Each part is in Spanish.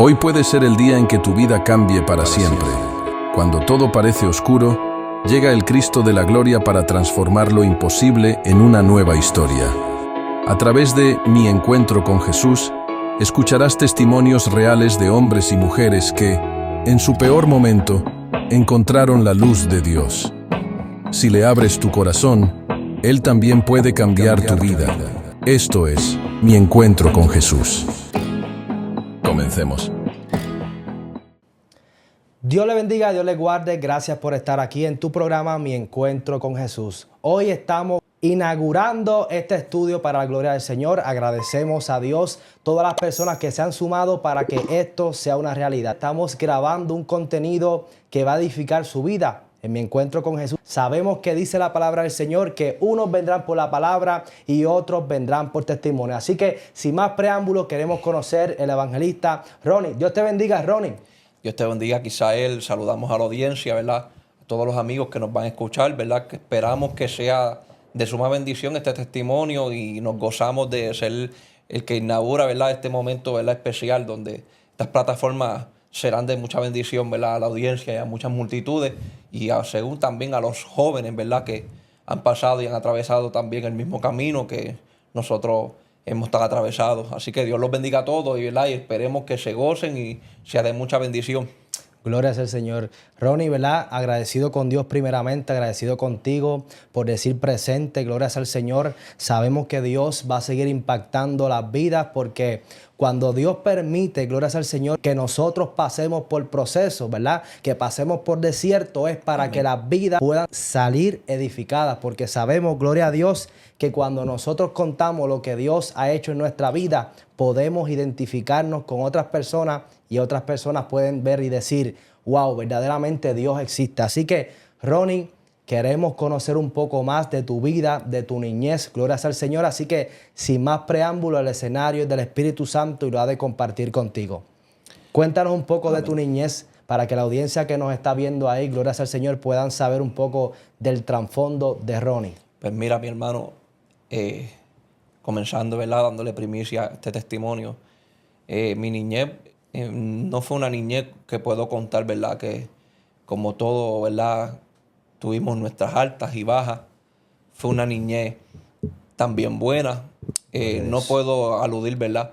Hoy puede ser el día en que tu vida cambie para siempre. Cuando todo parece oscuro, llega el Cristo de la Gloria para transformar lo imposible en una nueva historia. A través de Mi Encuentro con Jesús, escucharás testimonios reales de hombres y mujeres que, en su peor momento, encontraron la luz de Dios. Si le abres tu corazón, Él también puede cambiar tu vida. Esto es Mi Encuentro con Jesús. Comencemos. Dios le bendiga, Dios le guarde. Gracias por estar aquí en tu programa Mi Encuentro con Jesús. Hoy estamos inaugurando este estudio para la gloria del Señor. Agradecemos a Dios, todas las personas que se han sumado para que esto sea una realidad. Estamos grabando un contenido que va a edificar su vida. En Mi Encuentro con Jesús sabemos que dice la palabra del Señor que unos vendrán por la palabra y otros vendrán por testimonio. Así que sin más preámbulos queremos conocer el evangelista Ronnie. Dios te bendiga, Ronnie. Dios te bendiga, Kisael. Saludamos a la audiencia, ¿verdad? A todos los amigos que nos van a escuchar, ¿verdad? Que esperamos que sea de suma bendición este testimonio y nos gozamos de ser el que inaugura, ¿verdad? Este momento, ¿verdad? Especial donde estas plataformas serán de mucha bendición, ¿verdad? A la audiencia y a muchas multitudes y según también a los jóvenes, ¿verdad? Que han pasado y han atravesado también el mismo camino que nosotros hemos estado atravesados. Así que Dios los bendiga a todos, ¿verdad? Y esperemos que se gocen y sea de mucha bendición. Gloria al Señor. Ronnie, ¿verdad? Agradecido con Dios primeramente, agradecido contigo por decir presente. Gloria al Señor. Sabemos que Dios va a seguir impactando las vidas porque cuando Dios permite, gloria al Señor, que nosotros pasemos por procesos, ¿verdad? Que pasemos por desierto es para Amén. Que las vidas puedan salir edificadas porque sabemos, gloria a Dios, que cuando nosotros contamos lo que Dios ha hecho en nuestra vida, podemos identificarnos con otras personas y otras personas pueden ver y decir, wow, verdaderamente Dios existe. Así que, Ronnie, queremos conocer un poco más de tu vida, de tu niñez. Gloria al Señor. Así que, sin más preámbulo, el escenario es del Espíritu Santo y lo ha de compartir contigo. Cuéntanos un poco Amén. De tu niñez para que la audiencia que nos está viendo ahí, gloria al Señor, puedan saber un poco del trasfondo de Ronnie. Pues mira, mi hermano, comenzando, ¿verdad? Dándole primicia a este testimonio. Mi niñez no fue una niñez que puedo contar, ¿verdad? Que como todo, ¿verdad? Tuvimos nuestras altas y bajas. Fue una niñez también buena. No puedo aludir, ¿verdad?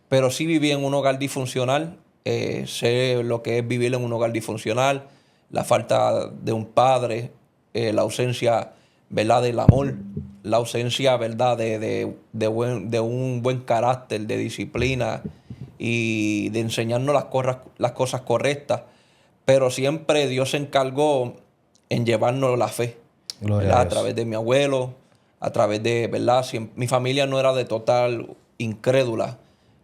Pero sí viví en un hogar disfuncional. Sé lo que es vivir en un hogar disfuncional. La falta de un padre. La ausencia, ¿verdad? Del amor. La ausencia, ¿verdad? De un buen carácter, de disciplina y de enseñarnos las cosas correctas. Pero siempre Dios se encargó en llevarnos la fe, a través de mi abuelo, a través de, ¿verdad? Mi familia no era de total incrédula.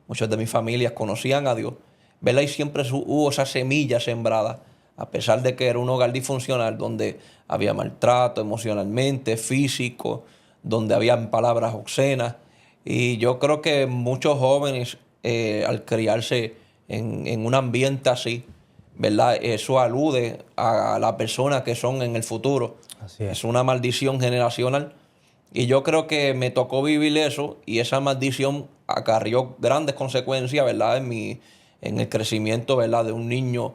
Muchas de mis familias conocían a Dios, ¿verdad? Y siempre hubo esa semilla sembrada, a pesar de que era un hogar disfuncional donde había maltrato emocionalmente, físico, donde había palabras obscenas. Y yo creo que muchos jóvenes, al criarse en un ambiente así, ¿verdad? Eso alude a las personas que son en el futuro. Así es una maldición generacional. Y yo creo que me tocó vivir eso y esa maldición acarrió grandes consecuencias, ¿verdad? En el crecimiento, ¿verdad? De un niño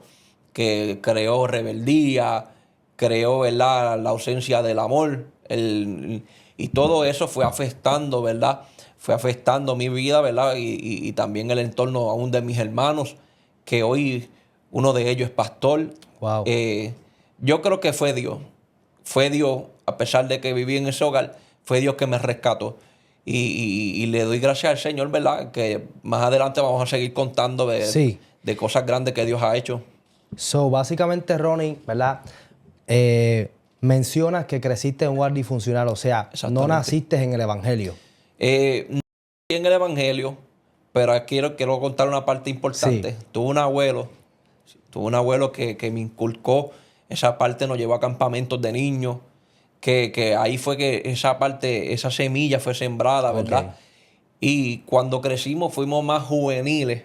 que creó rebeldía, creó, ¿verdad? La ausencia del amor. Y todo eso fue afectando, ¿verdad? Fue afectando mi vida, ¿verdad? Y también el entorno aún de mis hermanos, que hoy uno de ellos es pastor. Wow. Yo creo que fue Dios. Fue Dios, a pesar de que viví en ese hogar, fue Dios que me rescató. Y le doy gracias al Señor, ¿verdad? Que más adelante vamos a seguir contando de cosas grandes que Dios ha hecho. So, básicamente, Ronnie, ¿verdad? Mencionas que creciste en un hogar disfuncional, o sea, no naciste en el Evangelio. No en el Evangelio, pero quiero contar una parte importante. Sí. Tuve un abuelo que me inculcó esa parte, nos llevó a campamentos de niños, que ahí fue que esa parte, esa semilla fue sembrada, ¿verdad? Okay. Y cuando crecimos fuimos más juveniles.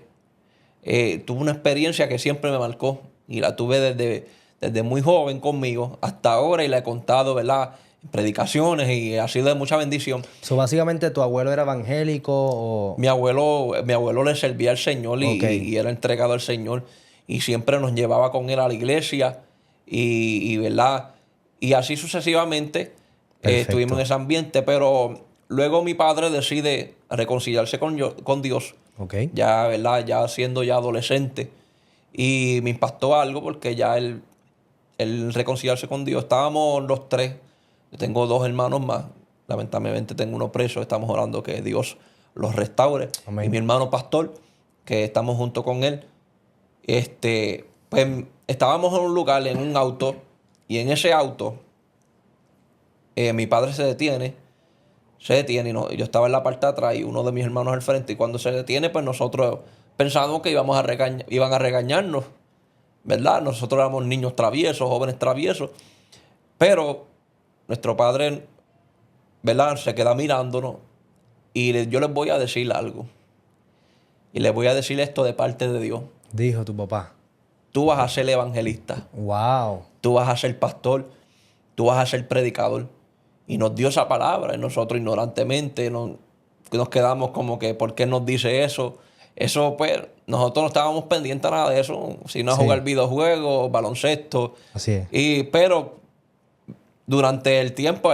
Tuve una experiencia que siempre me marcó y la tuve desde muy joven conmigo hasta ahora y la he contado, ¿verdad? predicaciones y ha sido de mucha bendición. So, básicamente, ¿tu abuelo era evangélico o...? Mi abuelo le servía al Señor Ok. y era entregado al Señor y siempre nos llevaba con él a la iglesia ¿verdad? Y así sucesivamente Perfecto. estuvimos en ese ambiente, pero luego mi padre decide reconciliarse con Dios, Ok. ya, ¿verdad? Ya siendo ya adolescente, y me impactó algo porque ya él reconciliarse con Dios, estábamos los tres, yo tengo 2 hermanos más, lamentablemente tengo uno preso, estamos orando que Dios los restaure, Amén. y mi hermano pastor, que estamos junto con él, pues estábamos en un lugar, en un auto, y en ese auto mi padre se detiene y yo estaba en la parte de atrás y uno de mis hermanos al frente, y cuando se detiene, pues nosotros pensamos que iban a regañarnos, ¿verdad? Nosotros éramos niños traviesos, jóvenes traviesos, pero nuestro padre, ¿verdad? Se queda mirándonos y yo les voy a decir algo. Y les voy a decir esto de parte de Dios. Dijo tu papá. Tú vas a ser evangelista, Wow. tú vas a ser pastor, tú vas a ser predicador. Y nos dio esa palabra y nosotros ignorantemente nos quedamos como que, ¿por qué nos dice eso? Eso, pues, nosotros no estábamos pendientes a nada de eso, sino a Sí. jugar videojuegos, baloncesto. Así es. Pero durante el tiempo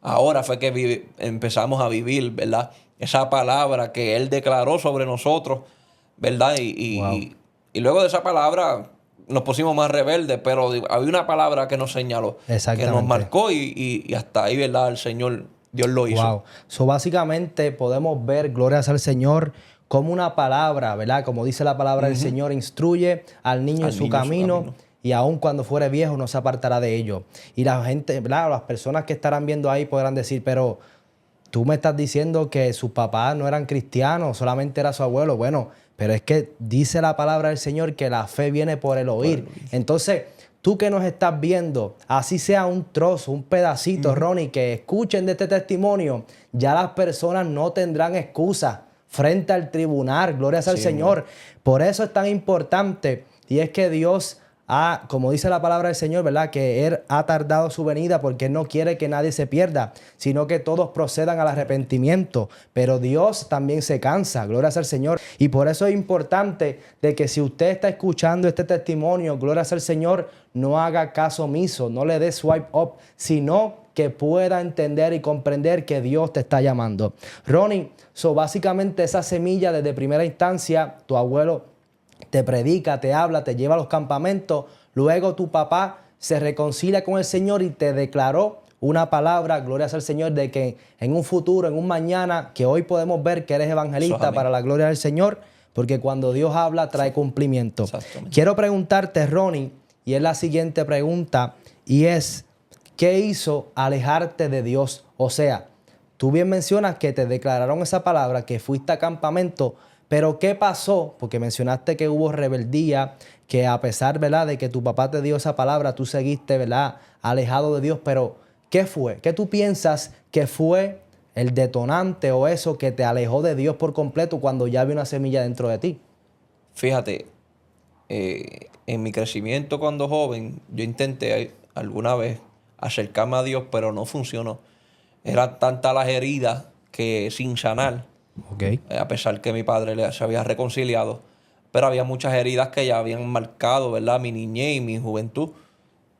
ahora fue que empezamos a vivir, ¿verdad? Esa palabra que Él declaró sobre nosotros, ¿verdad? Wow. Y luego de esa palabra nos pusimos más rebeldes, pero había una palabra que nos señaló, que Exactamente. nos marcó y hasta ahí, ¿verdad? El Señor, Dios lo hizo. Wow. So, básicamente podemos ver, glorias al Señor, como una palabra, ¿verdad? Como dice la palabra del Señor, instruye al niño en su camino, y aun cuando fuere viejo no se apartará de ello. Y la gente, ¿verdad? Las personas que estarán viendo ahí podrán decir, pero tú me estás diciendo que sus papás no eran cristianos, solamente era su abuelo. Bueno, pero es que dice la palabra del Señor que la fe viene por el oír. Entonces, tú que nos estás viendo, así sea un trozo, un pedacito, Ronnie, que escuchen de este testimonio, ya las personas no tendrán excusa frente al tribunal. Glorias al Señor. Por eso es tan importante, y es que Dios como dice la palabra del Señor, ¿verdad? Que Él ha tardado su venida porque Él no quiere que nadie se pierda, sino que todos procedan al arrepentimiento. Pero Dios también se cansa, glorias al Señor. Y por eso es importante de que si usted está escuchando este testimonio, glorias al Señor, no haga caso omiso, no le dé swipe up, sino que pueda entender y comprender que Dios te está llamando. Ronnie, básicamente esa semilla desde primera instancia, tu abuelo te predica, te habla, te lleva a los campamentos. Luego tu papá se reconcilia con el Señor y te declaró una palabra, glorias al Señor, de que en un futuro, en un mañana, que hoy podemos ver que eres evangelista para la gloria del Señor, porque cuando Dios habla trae cumplimiento. Quiero preguntarte, Ronnie, y es la siguiente pregunta, y es, ¿qué hizo alejarte de Dios? O sea, tú bien mencionas que te declararon esa palabra, que fuiste a campamento, pero ¿qué pasó? Porque mencionaste que hubo rebeldía, que a pesar, ¿verdad?, de que tu papá te dio esa palabra, tú seguiste, ¿verdad?, alejado de Dios. Pero ¿qué fue? ¿Qué tú piensas que fue el detonante o eso que te alejó de Dios por completo cuando ya había una semilla dentro de ti? Fíjate, en mi crecimiento cuando joven, yo intenté alguna vez acercarme a Dios, pero no funcionó. Eran tantas las heridas que sin sanar. Okay. A pesar que mi padre se había reconciliado, pero había muchas heridas que ya habían marcado, ¿verdad?, mi niñez y mi juventud.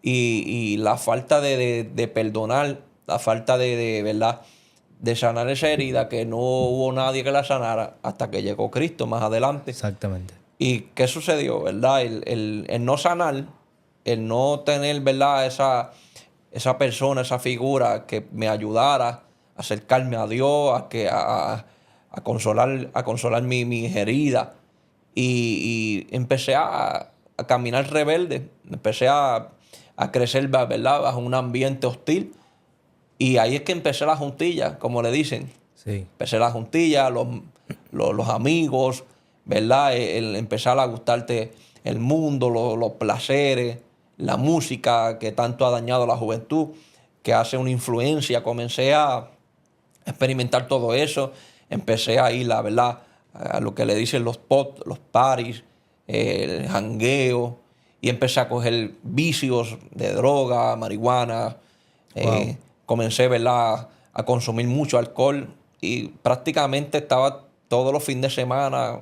Y la falta de perdonar, la falta ¿verdad?, de sanar esa herida, que no hubo nadie que la sanara hasta que llegó Cristo más adelante. Exactamente. ¿Y qué sucedió, verdad? El no sanar, el no tener, ¿verdad?, esa persona, esa figura que me ayudara a acercarme a Dios, a consolar mis heridas. Y empecé a caminar rebelde. Empecé a crecer, ¿verdad?, bajo un ambiente hostil. Y ahí es que empecé la juntilla, como le dicen. Sí. Empecé la juntilla, los amigos, ¿verdad? El empezar a gustarte el mundo, los placeres, la música que tanto ha dañado a la juventud, que hace una influencia. Comencé a experimentar todo eso. Empecé a ir, la verdad, a lo que le dicen los parties, el jangueo, y empecé a coger vicios de droga, marihuana, Wow. Comencé, ¿verdad?, a consumir mucho alcohol y prácticamente estaba todos los fines de semana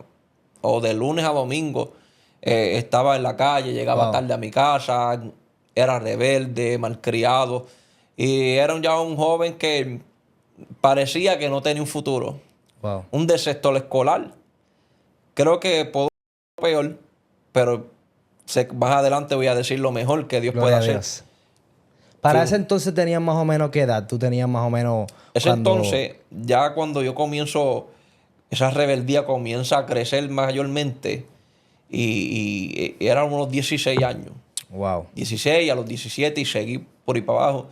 o de lunes a domingo, estaba en la calle, llegaba Wow. tarde a mi casa, era rebelde, malcriado y era ya un joven que parecía que no tenía un futuro. Wow. Un desertor escolar. Creo que puedo ser peor, pero más adelante voy a decir lo mejor que Dios puede Gloria a hacer. Dios. Para Fui- ese entonces tenías más o menos qué edad. Tú tenías más o menos Ese cuando... entonces, ya cuando yo comienzo, esa rebeldía comienza a crecer mayormente y eran unos 16 años. Wow. 16 a los 17 y seguí por ahí para abajo,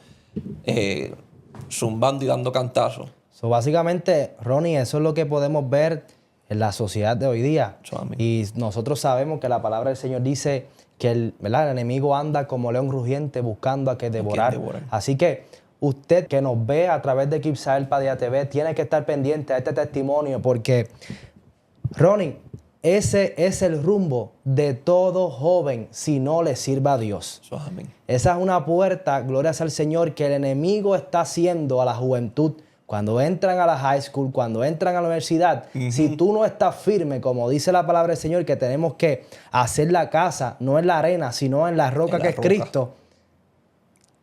zumbando y dando cantazos. So, básicamente, Ronnie, eso es lo que podemos ver en la sociedad de hoy día. Eso, amén. Y nosotros sabemos que la palabra del Señor dice que ¿verdad?, el enemigo anda como león rugiente buscando a que devorar. devorar. Así que usted que nos ve a través de Kipsael Padilla TV tiene que estar pendiente a este testimonio porque, Ronnie, ese es el rumbo de todo joven si no le sirva a Dios. Eso, amén. Esa es una puerta, gloria al Señor, que el enemigo está haciendo a la juventud. Cuando entran a la high school, cuando entran a la universidad, si tú no estás firme, como dice la palabra del Señor, que tenemos que hacer la casa, no en la arena, sino en la roca En que la es roca. Cristo,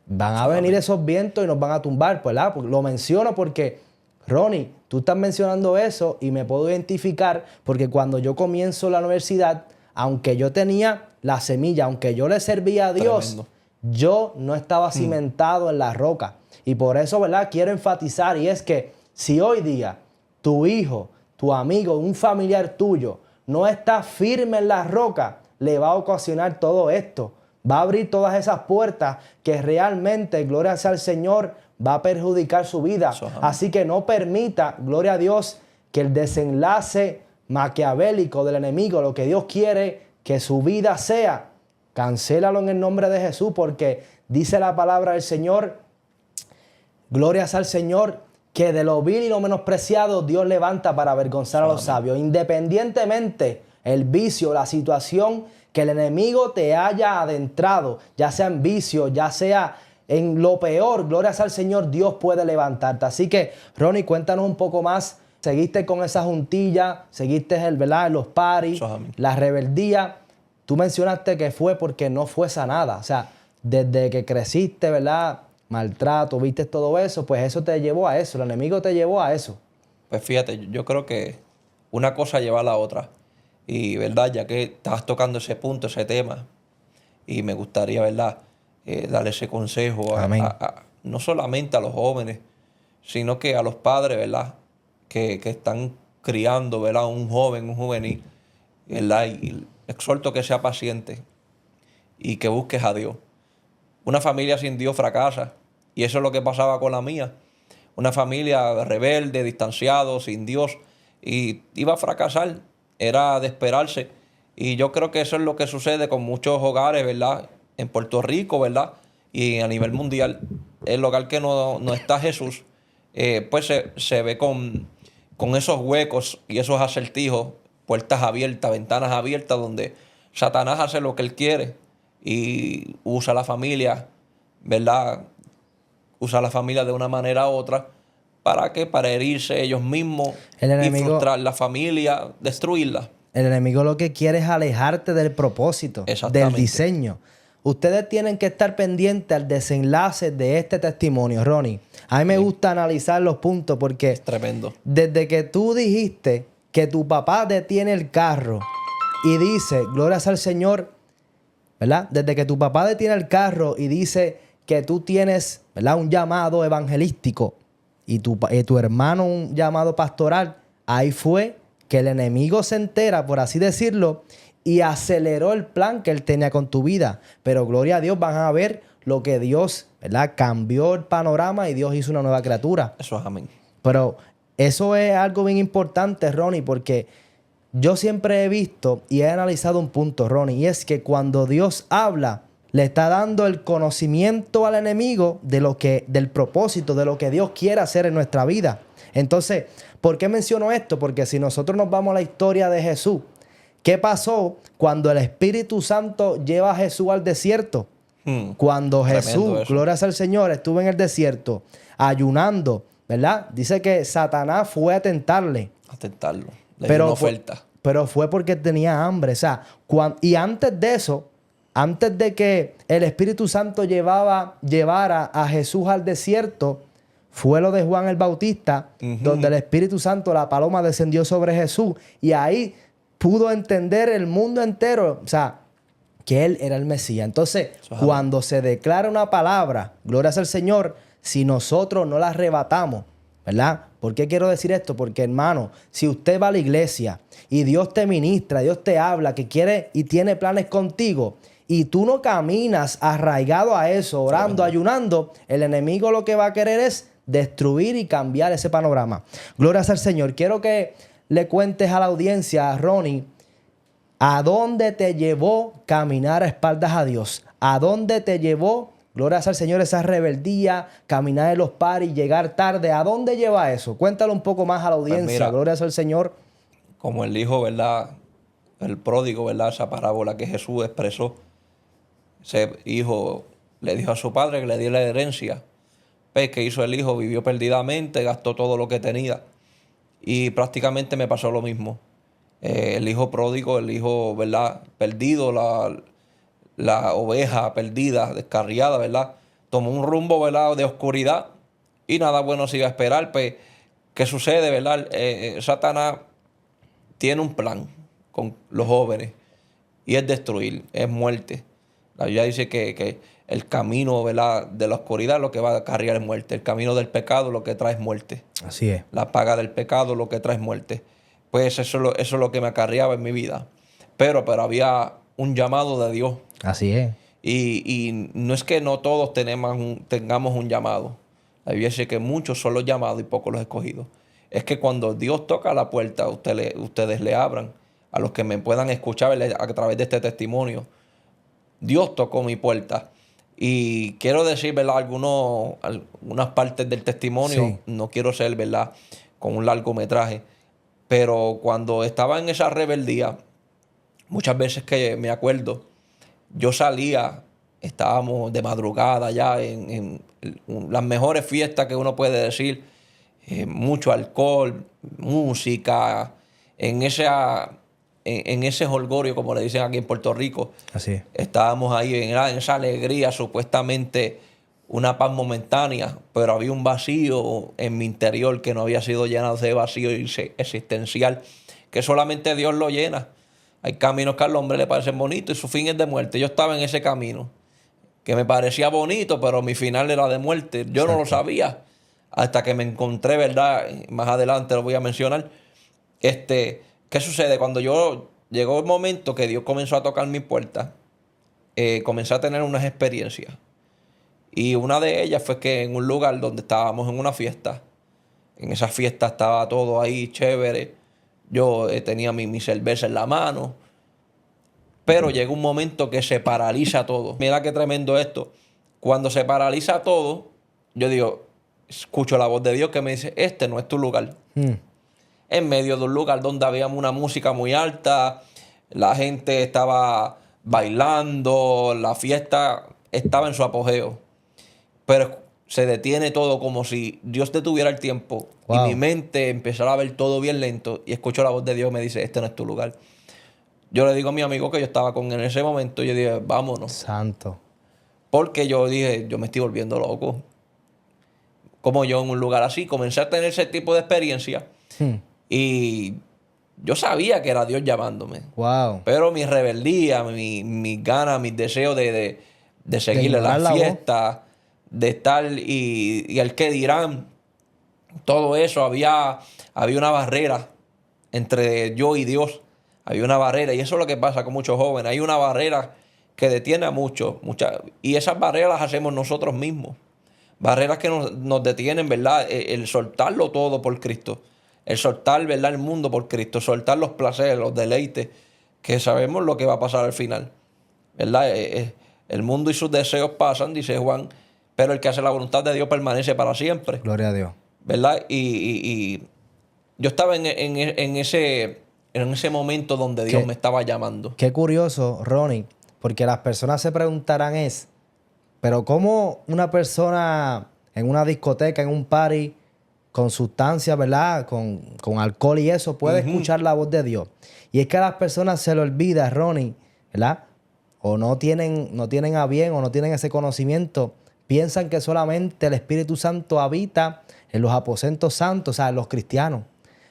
van a venir esos vientos y nos van a tumbar, ¿verdad? Lo menciono porque, Ronnie, tú estás mencionando eso y me puedo identificar porque cuando yo comienzo la universidad, aunque yo tenía la semilla, aunque yo le servía a Dios, Tremendo. yo no estaba cimentado en la roca. Y por eso, ¿verdad?, quiero enfatizar, y es que si hoy día tu hijo, tu amigo, un familiar tuyo no está firme en la roca, le va a ocasionar todo esto. Va a abrir todas esas puertas que realmente, gloria sea al Señor, va a perjudicar su vida. Eso, amén. Así que no permita, gloria a Dios, que el desenlace maquiavélico del enemigo, lo que Dios quiere que su vida sea, cancélalo en el nombre de Jesús, porque dice la palabra del Señor, gloria sea al Señor, que de lo vil y lo menospreciado Dios levanta para avergonzar a los sabios. Independientemente el vicio, la situación que el enemigo te haya adentrado, ya sea en vicio, ya sea en lo peor, gloria sea al Señor, Dios puede levantarte. Así que, Ronnie, cuéntanos un poco más. Seguiste con esa juntilla, seguiste ¿verdad?, en los paris, Eso, amén. la rebeldía. Tú mencionaste que fue porque no fue sanada. O sea, desde que creciste, ¿verdad?, maltrato, viste todo eso, pues eso te llevó a eso. El enemigo te llevó a eso. Pues fíjate, yo creo que una cosa lleva a la otra. Y, ¿verdad?, ya que estás tocando ese punto, ese tema, y me gustaría, ¿verdad?, darle ese consejo Amén. no solamente a los jóvenes, sino que a los padres, ¿verdad?, que están criando, ¿verdad?, un joven, un juvenil, ¿verdad? Y exhorto que sea paciente y que busques a Dios. Una familia sin Dios fracasa. Y eso es lo que pasaba con la mía. Una familia rebelde, distanciado, sin Dios. Y iba a fracasar. Era de esperarse. Y yo creo que eso es lo que sucede con muchos hogares, ¿verdad? En Puerto Rico, ¿verdad? Y a nivel mundial. El hogar que no está Jesús, pues se ve con esos huecos y esos acertijos, puertas abiertas, ventanas abiertas, donde Satanás hace lo que él quiere y usa la familia, ¿verdad? Usa la familia de una manera u otra. ¿Para qué? Para herirse ellos mismos y frustrar la familia, destruirla. El enemigo lo que quiere es alejarte del propósito, del Exactamente. diseño. Ustedes tienen que estar pendientes al desenlace de este testimonio, Ronnie. A mí me gusta analizar los puntos porque Tremendo. desde que tú dijiste que tu papá detiene el carro y dice, gloria sea al Señor, ¿verdad? Desde que tu papá detiene el carro y dice que tú tienes, ¿verdad?, un llamado evangelístico y tu hermano un llamado pastoral, ahí fue que el enemigo se entera, por así decirlo, y aceleró el plan que él tenía con tu vida. Pero gloria a Dios, van a ver lo que Dios, ¿verdad?, cambió el panorama y Dios hizo una nueva criatura. Eso es amén. Pero eso es algo bien importante, Ronnie, porque yo siempre he visto y he analizado un punto, Ronnie, y es que cuando Dios habla, le está dando el conocimiento al enemigo del propósito, de lo que Dios quiere hacer en nuestra vida. Entonces, ¿por qué menciono esto? Porque si nosotros nos vamos a la historia de Jesús, ¿qué pasó cuando el Espíritu Santo lleva a Jesús al desierto? Cuando Tremendo Jesús, eso. gloria al Señor, estuvo en el desierto ayunando, ¿verdad? Dice que Satanás fue a tentarle. A tentarlo. Le dio una oferta. Pero fue porque tenía hambre. O sea, y antes de eso, antes de que el Espíritu Santo llevara a Jesús al desierto, fue lo de Juan el Bautista, donde el Espíritu Santo, la paloma, descendió sobre Jesús. Y ahí pudo entender el mundo entero, o sea, que Él era el Mesías. Entonces, cuando se declara una palabra, gloria al Señor, si nosotros no la arrebatamos, ¿verdad? ¿Por qué quiero decir esto? Porque, hermano, si usted va a la iglesia y Dios te ministra, Dios te habla, que quiere y tiene planes contigo, y tú no caminas arraigado a eso, orando, ayunando, el enemigo lo que va a querer es destruir y cambiar ese panorama. Gloria al Señor. Quiero que le cuentes a la audiencia, Ronnie, ¿a dónde te llevó caminar a espaldas a Dios? ¿A dónde te llevó, gloria al Señor, esa rebeldía, caminar en los paris, llegar tarde? ¿A dónde lleva eso? Cuéntalo un poco más a la audiencia. Pues mira, gloria al Señor. Como el hijo, ¿verdad? El pródigo, ¿verdad? Esa parábola que Jesús expresó. Ese hijo le dijo a su padre que le diera la herencia. Pues, ¿qué hizo el hijo? Vivió perdidamente, gastó todo lo que tenía. Y prácticamente me pasó lo mismo. El hijo pródigo, el hijo, ¿verdad? Perdido, la oveja perdida, descarriada, ¿verdad? Tomó un rumbo, ¿verdad? De oscuridad y nada bueno se iba a esperar. Pues, ¿qué sucede, verdad? Satanás tiene un plan con los jóvenes y es destruir, es muerte. La Biblia dice que el camino, ¿verdad? De la oscuridad lo que va a acarrear es muerte. El camino del pecado lo que trae es muerte. Así es. La paga del pecado lo que trae es muerte. Pues eso es lo que me acarreaba en mi vida. Pero había un llamado de Dios. Así es. Y no es que no todos tengamos un llamado. La Biblia dice que muchos son los llamados y pocos los escogidos. Es que cuando Dios toca la puerta, ustedes le abran. A los que me puedan escuchar a través de este testimonio. Dios tocó mi puerta. Y quiero decir, ¿verdad? Algunas partes del testimonio. Sí. No quiero ser, ¿verdad? Con un largometraje. Pero cuando estaba en esa rebeldía, muchas veces que me acuerdo, yo salía, estábamos de madrugada ya en las mejores fiestas que uno puede decir, mucho alcohol, música, en ese jolgorio, como le dicen aquí en Puerto Rico. Así es. Estábamos ahí en esa alegría, supuestamente una paz momentánea, pero había un vacío en mi interior que no había sido llenado, de vacío existencial, que solamente Dios lo llena. Hay caminos que al hombre le parecen bonitos y su fin es de muerte. Yo estaba en ese camino, que me parecía bonito, pero mi final era de muerte. Yo no lo sabía, hasta que me encontré, ¿verdad? Más adelante lo voy a mencionar. ¿Qué sucede? Cuando llegó el momento que Dios comenzó a tocar mi puerta, comencé a tener unas experiencias. Y una de ellas fue que en un lugar donde estábamos en una fiesta, en esa fiesta estaba todo ahí chévere, yo tenía mi cerveza en la mano, pero llega un momento que se paraliza todo. Mira qué tremendo esto. Cuando se paraliza todo, yo digo, escucho la voz de Dios que me dice, este no es tu lugar. En medio de un lugar donde había una música muy alta, la gente estaba bailando, la fiesta estaba en su apogeo. Pero se detiene todo como si Dios detuviera el tiempo. Wow. Y mi mente empezara a ver todo bien lento. Y escucho la voz de Dios y me dice, este no es tu lugar. Yo le digo a mi amigo que yo estaba con él en ese momento. Yo dije, vámonos. Santo. Porque yo dije, yo me estoy volviendo loco. Como yo en un lugar así. Comencé a tener ese tipo de experiencia. Y yo sabía que era Dios llamándome. Wow. Pero mi rebeldía, mis ganas, mis deseos de seguirle la fiesta, de estar y el que dirán, todo eso, había una barrera entre yo y Dios. Había una barrera, y eso es lo que pasa con muchos jóvenes. Hay una barrera que detiene a muchos, y esas barreras las hacemos nosotros mismos. Barreras que nos detienen, ¿verdad? El soltarlo todo por Cristo. El soltar, ¿verdad? El mundo por Cristo. Soltar los placeres, los deleites, que sabemos lo que va a pasar al final, ¿verdad? El mundo y sus deseos pasan, dice Juan, pero el que hace la voluntad de Dios permanece para siempre. Gloria a Dios. ¿Verdad? Y yo estaba en ese momento donde Dios me estaba llamando. Qué curioso, Ronnie, porque las personas se preguntarán Pero ¿cómo una persona en una discoteca, en un party, con sustancias, ¿verdad? Con alcohol y eso, puede escuchar la voz de Dios? Y es que a las personas se le olvida, Ronnie, ¿verdad? O no tienen a bien o no tienen ese conocimiento. Piensan que solamente el Espíritu Santo habita en los aposentos santos, o sea, en los cristianos.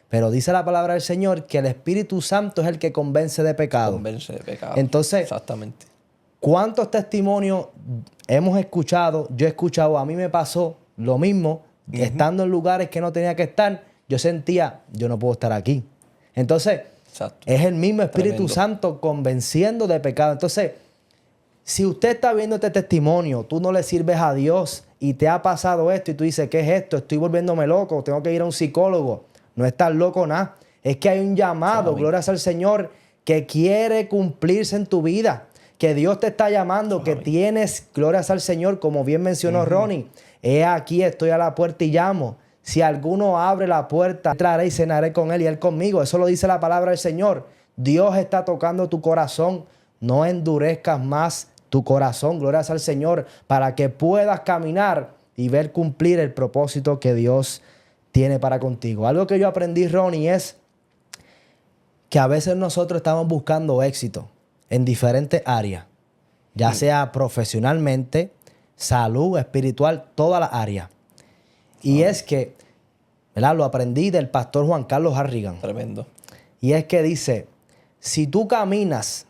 Pero dice la palabra del Señor que el Espíritu Santo es el que convence de pecado. Convence de pecado. Entonces, exactamente. ¿cuántos testimonios hemos escuchado? Yo he escuchado, a mí me pasó lo mismo, estando en lugares que no tenía que estar, yo sentía, yo no puedo estar aquí. Entonces, Exacto. es el mismo Espíritu Tremendo. Santo convenciendo de pecado. Entonces, si usted está viendo este testimonio, tú no le sirves a Dios y te ha pasado esto y tú dices, ¿qué es esto? Estoy volviéndome loco, tengo que ir a un psicólogo. No estás loco nada. Es que hay un llamado, gloria al Señor, que quiere cumplirse en tu vida. Que Dios te está llamando, que tienes, gloria al Señor, como bien mencionó Ronnie. He aquí, estoy a la puerta y llamo. Si alguno abre la puerta, entraré y cenaré con él y él conmigo. Eso lo dice la palabra del Señor. Dios está tocando tu corazón. No endurezcas más tu corazón, gloria al Señor, para que puedas caminar y ver cumplir el propósito que Dios tiene para contigo. Algo que yo aprendí, Ronnie, es que a veces nosotros estamos buscando éxito en diferentes áreas, ya sea profesionalmente, salud, espiritual, todas las áreas. Y es que, ¿verdad? Lo aprendí del pastor Juan Carlos Harrigan. Tremendo. Y es que dice, si tú caminas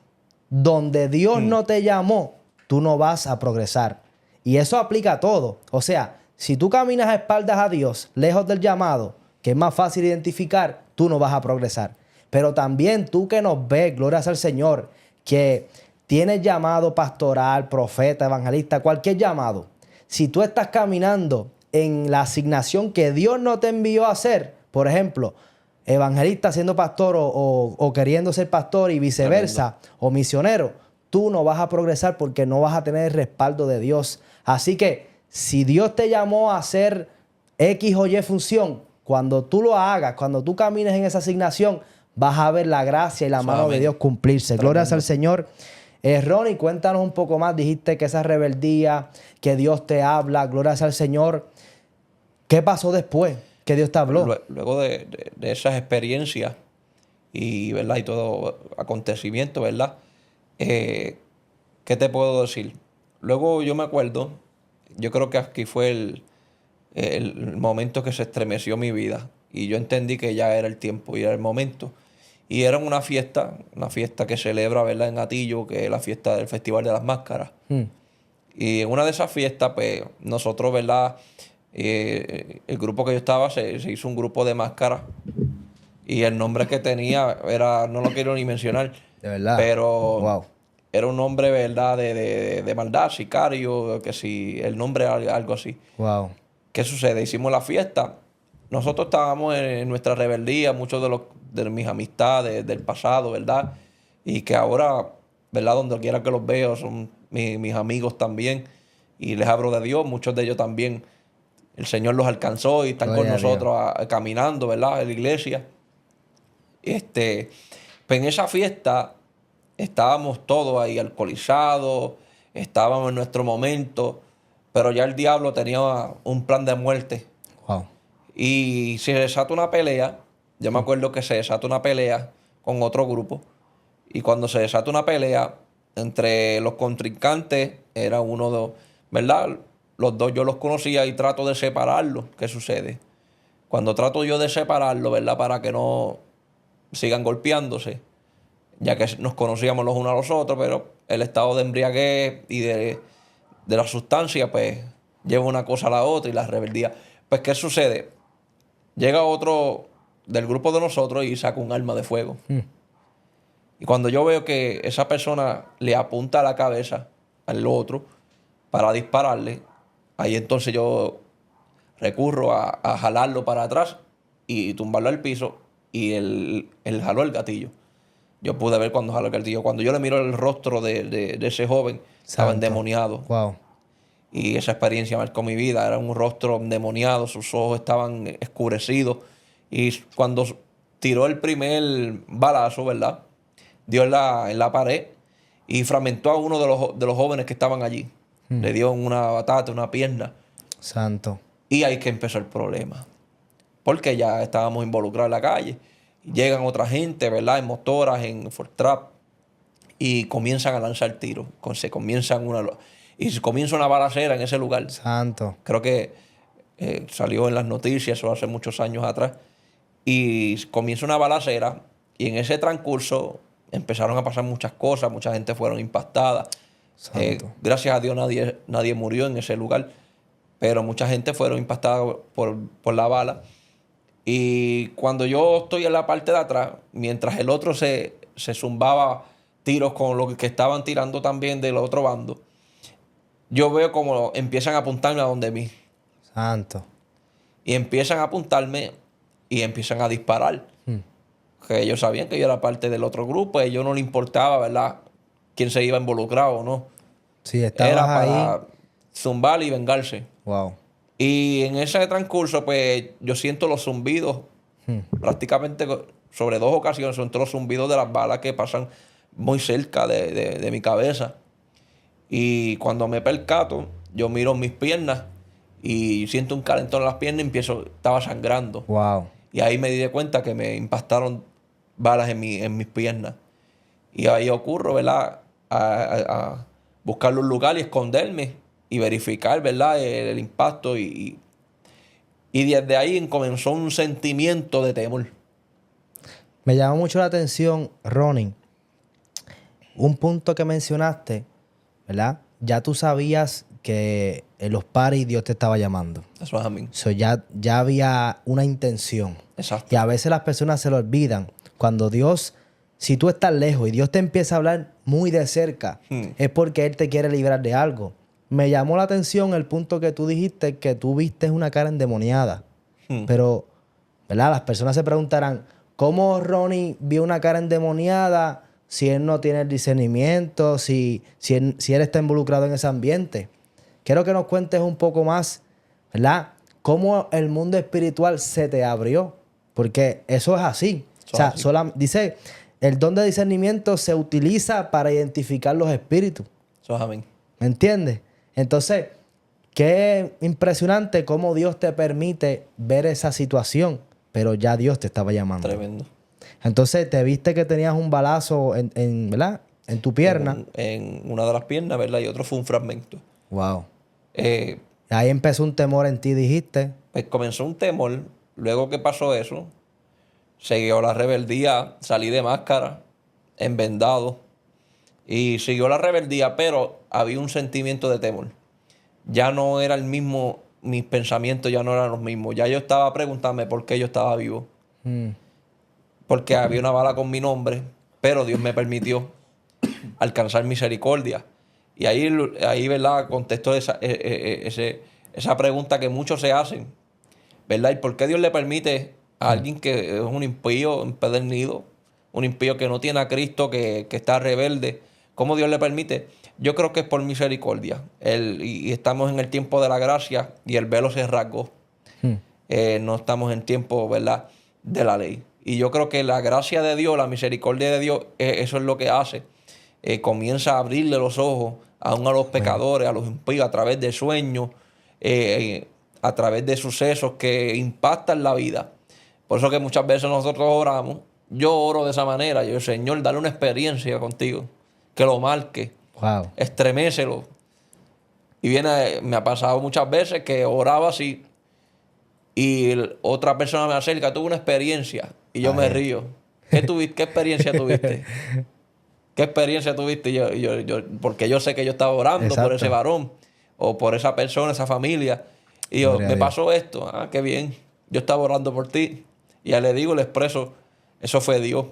donde Dios no te llamó, tú no vas a progresar. Y eso aplica a todo. O sea, si tú caminas a espaldas a Dios, lejos del llamado, que es más fácil identificar, tú no vas a progresar. Pero también tú que nos ves, gloria al Señor, que tienes llamado pastoral, profeta, evangelista, cualquier llamado. Si tú estás caminando en la asignación que Dios no te envió a hacer, por ejemplo, evangelista siendo pastor o queriendo ser pastor y viceversa, o misionero, tú no vas a progresar porque no vas a tener el respaldo de Dios. Así que si Dios te llamó a hacer X o Y función, cuando tú lo hagas, cuando tú camines en esa asignación, vas a ver la gracia y la mano de Dios cumplirse. Gloria al Señor. Ronnie, cuéntanos un poco más. Dijiste que esa rebeldía, que Dios te habla, gloria al Señor. ¿Qué pasó después que Dios te habló? Luego de esas experiencias y, ¿verdad? Y todo acontecimiento, ¿verdad? ¿Qué te puedo decir? Luego yo me acuerdo, yo creo que aquí fue el momento que se estremeció mi vida y yo entendí que ya era el tiempo y era el momento. Y era una fiesta que celebra, ¿verdad? En Atillo, que es la fiesta del Festival de las Máscaras. Y en una de esas fiestas, pues, nosotros, ¿verdad? El grupo que yo estaba, se hizo un grupo de máscaras. Y el nombre que tenía era, no lo quiero ni mencionar. De verdad. Pero era un nombre, ¿verdad? De maldad, sicario, que si el nombre era algo así. Wow. ¿Qué sucede? Hicimos la fiesta. Nosotros estábamos en nuestra rebeldía, muchos de mis amistades del pasado, ¿verdad? Y que ahora, ¿verdad? Donde quiera que los veo, son mis amigos también. Y les hablo de Dios, muchos de ellos también. El Señor los alcanzó y están con nosotros caminando, ¿verdad? En la iglesia. Pues en esa fiesta estábamos todos ahí alcoholizados, estábamos en nuestro momento, pero ya el diablo tenía un plan de muerte. Wow. Y se desata una pelea. Yo me acuerdo que se desata una pelea con otro grupo. Y cuando se desata una pelea entre los contrincantes, era uno de, ¿verdad? Los dos yo los conocía y trato de separarlos. ¿Qué sucede? Cuando trato yo de separarlos, ¿verdad? Para que no sigan golpeándose, ya que nos conocíamos los unos a los otros, pero el estado de embriaguez y de la sustancia, pues, lleva una cosa a la otra y la rebeldía. Pues, ¿qué sucede? Llega otro del grupo de nosotros y saca un arma de fuego. Y cuando yo veo que esa persona le apunta a la cabeza al otro para dispararle, ahí entonces yo recurro a jalarlo para atrás y tumbarlo al piso y él jaló el gatillo. Yo pude ver cuando jaló el gatillo. Cuando yo le miro el rostro de ese joven, estaba endemoniado. Wow. Y esa experiencia marcó mi vida. Era un rostro endemoniado, sus ojos estaban escurecidos. Y cuando tiró el primer balazo, ¿verdad? Dio en la pared y fragmentó a uno de los jóvenes que estaban allí. Le dio una batata, una pierna. Santo. Y ahí que empezó el problema. Porque ya estábamos involucrados en la calle. Llegan otra gente, ¿verdad? En motoras, en Ford Trap. Y comienzan a lanzar tiros. Y se comienza una balacera en ese lugar. Santo. Creo que salió en las noticias, eso hace muchos años atrás. Y comienza una balacera. Y en ese transcurso empezaron a pasar muchas cosas. Mucha gente fueron impactada. Gracias a Dios nadie murió en ese lugar. Pero mucha gente fueron impactada por la bala. Y cuando yo estoy en la parte de atrás, mientras el otro se zumbaba tiros con lo que estaban tirando también del otro bando, yo veo como empiezan a apuntarme a donde mí. Santo. Y empiezan a apuntarme y empiezan a disparar. Que ellos sabían que yo era parte del otro grupo. A ellos no les importaba, ¿verdad?, quién se iba a involucrar o no. Sí, estabas era ahí. para zumbar y vengarse. Wow. Y en ese transcurso, pues, yo siento los zumbidos. Prácticamente sobre 2 ocasiones siento los zumbidos de las balas que pasan muy cerca de mi cabeza. Y cuando me percato, yo miro mis piernas y siento un calentón en las piernas y estaba sangrando. Wow. Y ahí me di de cuenta que me impactaron balas en mis piernas. Y ahí ocurro, ¿verdad?, a buscar un lugar y esconderme y verificar, ¿verdad?, el impacto. Y desde ahí comenzó un sentimiento de temor. Me llamó mucho la atención, Ronnie, un punto que mencionaste, ¿verdad? Ya tú sabías que en los paris Dios te estaba llamando. Eso es amén. So ya había una intención. Exacto. Y a veces las personas se lo olvidan. Cuando Dios, si tú estás lejos y Dios te empieza a hablar muy de cerca, es porque Él te quiere librar de algo. Me llamó la atención el punto que tú dijiste, que tú viste una cara endemoniada. Pero, ¿verdad? Las personas se preguntarán, ¿cómo Ronnie vio una cara endemoniada si él no tiene el discernimiento, si él está involucrado en ese ambiente? Quiero que nos cuentes un poco más, ¿verdad?, cómo el mundo espiritual se te abrió. Porque eso es así. O sea, dice, el don de discernimiento se utiliza para identificar los espíritus. Eso es amén. ¿Me entiendes? Entonces, qué impresionante cómo Dios te permite ver esa situación, pero ya Dios te estaba llamando. Tremendo. Entonces, te viste que tenías un balazo ¿verdad?, en tu pierna. En una de las piernas, ¿verdad? Y otro fue un fragmento. Wow. Ahí empezó un temor en ti, dijiste. Pues comenzó un temor. Luego que pasó eso, siguió la rebeldía. Salí de máscara, envendado. Y siguió la rebeldía, pero había un sentimiento de temor. Ya no era el mismo, mis pensamientos ya no eran los mismos. Ya yo estaba preguntándome por qué yo estaba vivo. Porque había una bala con mi nombre, pero Dios me permitió alcanzar misericordia. Y ahí, ¿verdad?, contesto esa pregunta que muchos se hacen, ¿verdad? ¿Y por qué Dios le permite a alguien que es un impío empedernido, un impío que no tiene a Cristo, que está rebelde? ¿Cómo Dios le permite? Yo creo que es por misericordia. Y estamos en el tiempo de la gracia y el velo se rasgó. No estamos en tiempo, ¿verdad?, de la ley. Y yo creo que la gracia de Dios, la misericordia de Dios, eso es lo que hace. Comienza a abrirle los ojos aún a los pecadores, a los impíos, a través de sueños, a través de sucesos que impactan la vida. Por eso que muchas veces nosotros oramos. Yo oro de esa manera. Yo, Señor, dale una experiencia contigo, que lo marque, estremécelo. Y me ha pasado muchas veces que oraba así y otra persona me acerca, tuve una experiencia y yo me río. ¿Qué experiencia tuviste? ¿Qué experiencia tuviste? Porque yo sé que yo estaba orando por ese varón o por esa persona, esa familia. Y yo, me pasó esto. Ah, qué bien. Yo estaba orando por ti. Y ya le digo, le expreso, eso fue Dios.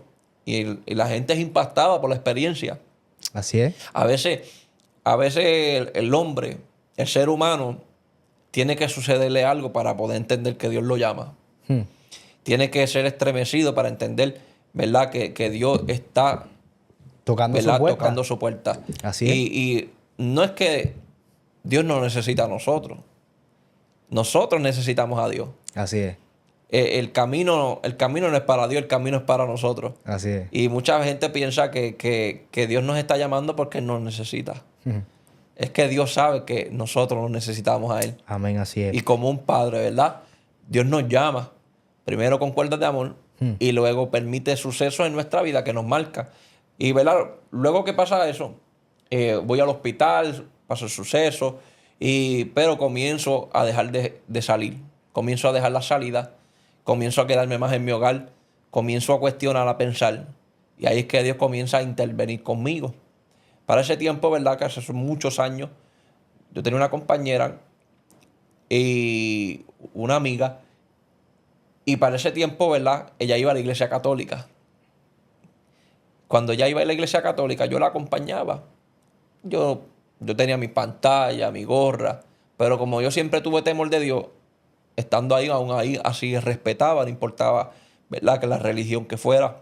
Y la gente es impactada por la experiencia. Así es. A veces el hombre, el ser humano, tiene que sucederle algo para poder entender que Dios lo llama. Tiene que ser estremecido para entender, ¿verdad?, que Dios está tocando su puerta. Así es. Y no es que Dios no necesita a nosotros. Nosotros necesitamos a Dios. Así es. El camino no es para Dios, el camino es para nosotros. Así es. Y mucha gente piensa que Dios nos está llamando porque Él nos necesita. es que Dios sabe que nosotros lo necesitamos a Él. Amén, así es. Y como un padre, ¿verdad? Dios nos llama, primero con cuerdas de amor, y luego permite sucesos en nuestra vida que nos marcan. Y, ¿verdad? Luego que pasa eso, voy al hospital, pasa el suceso, pero comienzo a dejar de salir. Comienzo a dejar la salida, comienzo a quedarme más en mi hogar, comienzo a cuestionar, a pensar. Y ahí es que Dios comienza a intervenir conmigo. Para ese tiempo, ¿verdad? Que hace muchos años, yo tenía una compañera y una amiga. Y para ese tiempo, ¿verdad? Ella iba a la iglesia católica. Cuando ella iba a la iglesia católica, yo la acompañaba. Yo tenía mi pantalla, mi gorra. Pero como yo siempre tuve temor de Dios, estando ahí, aún ahí, así respetaba, no importaba, ¿verdad? Que la religión que fuera,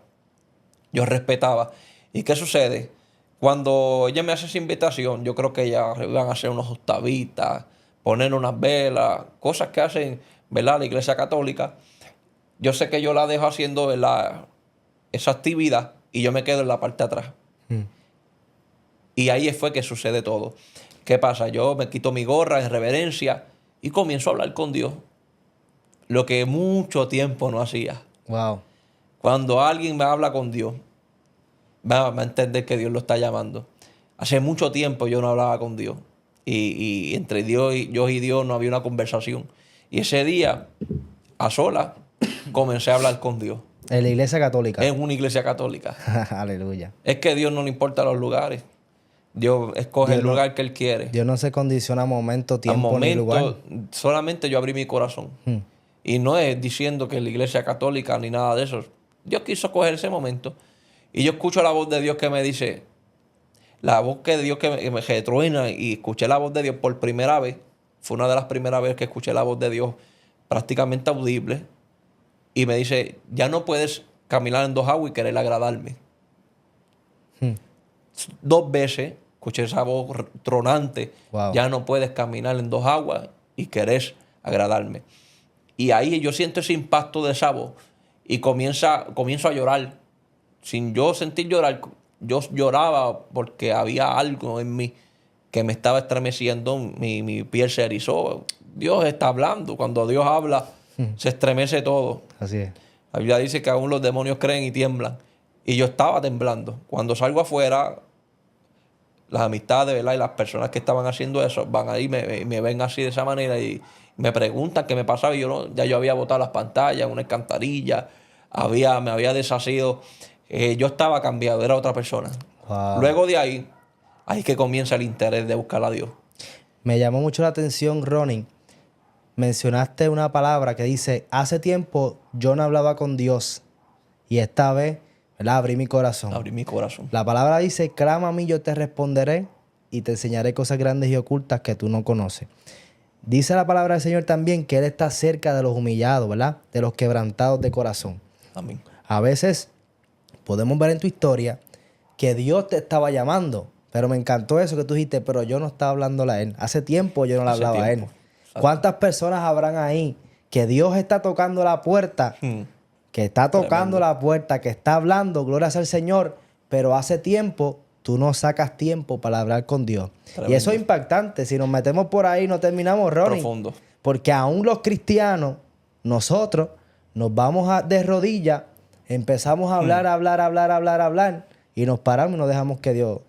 yo respetaba. ¿Y qué sucede? Cuando ella me hace esa invitación, yo creo que ella iban a hacer unos octavitas, poner unas velas, cosas que hacen, ¿verdad? La iglesia católica. Yo sé que yo la dejo haciendo, ¿verdad? Esa actividad y yo me quedo en la parte de atrás. Y ahí fue que sucede todo. ¿Qué pasa? Yo me quito mi gorra en reverencia y comienzo a hablar con Dios. Lo que mucho tiempo no hacía. Wow. Cuando alguien me habla con Dios, va a entender que Dios lo está llamando. Hace mucho tiempo yo no hablaba con Dios. Y entre Dios y Dios no había una conversación. Y ese día, a solas, comencé a hablar con Dios. En la iglesia católica. En una iglesia católica. Aleluya. Es que a Dios no le importa los lugares. Dios escoge el lugar que Él quiere. Dios no se condiciona a momento, tiempo ni lugar. Solamente yo abrí mi corazón. Y no es diciendo que la iglesia católica ni nada de eso. Dios quiso coger ese momento. Y yo escucho la voz de Dios que me dice, la voz de Dios que me retruena, y escuché la voz de Dios por primera vez. Fue una de las primeras veces que escuché la voz de Dios prácticamente audible. Y me dice, ya no puedes caminar en dos aguas y querer agradarme. 2 veces escuché esa voz tronante. Wow. Ya no puedes caminar en 2 aguas y querés agradarme. Y ahí yo siento ese impacto de esa voz y comienzo a llorar. Sin yo sentir llorar, yo lloraba porque había algo en mí que me estaba estremeciendo, mi piel se erizó. Dios está hablando. Cuando Dios habla, se estremece todo. Así es. La Biblia dice que aún los demonios creen y tiemblan. Y yo estaba temblando. Cuando salgo afuera, las amistades, ¿verdad? Y las personas que estaban haciendo eso van ahí, me ven así de esa manera y me preguntan qué me pasaba. Y ya yo había botado las pantallas, una alcantarilla, me había deshacido. Yo estaba cambiado, era otra persona. Wow. Luego de ahí que comienza el interés de buscar a Dios. Me llamó mucho la atención, Ronnie. Mencionaste una palabra que dice, hace tiempo yo no hablaba con Dios y esta vez, ¿verdad? Abrí mi corazón. Abrí mi corazón. La palabra dice, clama a mí, yo te responderé y te enseñaré cosas grandes y ocultas que tú no conoces. Dice la palabra del Señor también que Él está cerca de los humillados, ¿verdad? De los quebrantados de corazón. Amén. A veces podemos ver en tu historia que Dios te estaba llamando, pero me encantó eso que tú dijiste, pero yo no estaba hablándole a Él. Hace tiempo yo no le hablaba a Él. ¿Cuántas personas habrán ahí que Dios está tocando la puerta? Que está tocando la puerta, que está hablando, gloria sea al Señor, pero hace tiempo tú no sacas tiempo para hablar con Dios. Tremendo. Y eso es impactante. Si nos metemos por ahí, no terminamos, Ronnie. Profundo. Porque aún los cristianos, nosotros, nos vamos de rodillas, empezamos a hablar, y nos paramos y no dejamos que Dios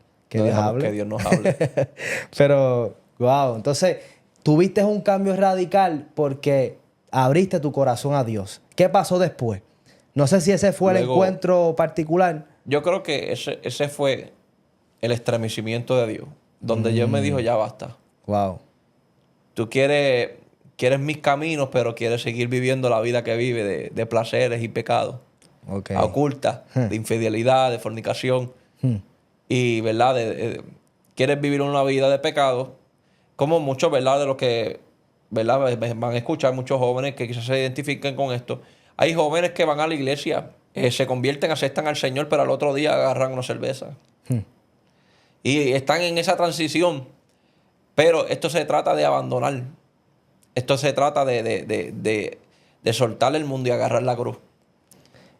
hable. Que Dios nos hable. Pero, wow, entonces, tuviste un cambio radical porque abriste tu corazón a Dios. ¿Qué pasó después? No sé si ese fue el encuentro particular. Yo creo que ese fue el estremecimiento de Dios, donde Dios me dijo, ya basta. Wow. Tú quieres mis caminos, pero quieres seguir viviendo la vida que vive de placeres y pecados. Okay. Ocultas, de infidelidad, de fornicación. Y, ¿verdad? Quieres vivir una vida de pecado, como muchos, ¿verdad? De los que, ¿verdad? Van a escuchar muchos jóvenes que quizás se identifiquen con esto. Hay jóvenes que van a la iglesia, se convierten, aceptan al Señor, pero al otro día agarran una cerveza. Y están en esa transición. Pero esto se trata de abandonar. Esto se trata de soltar el mundo y agarrar la cruz.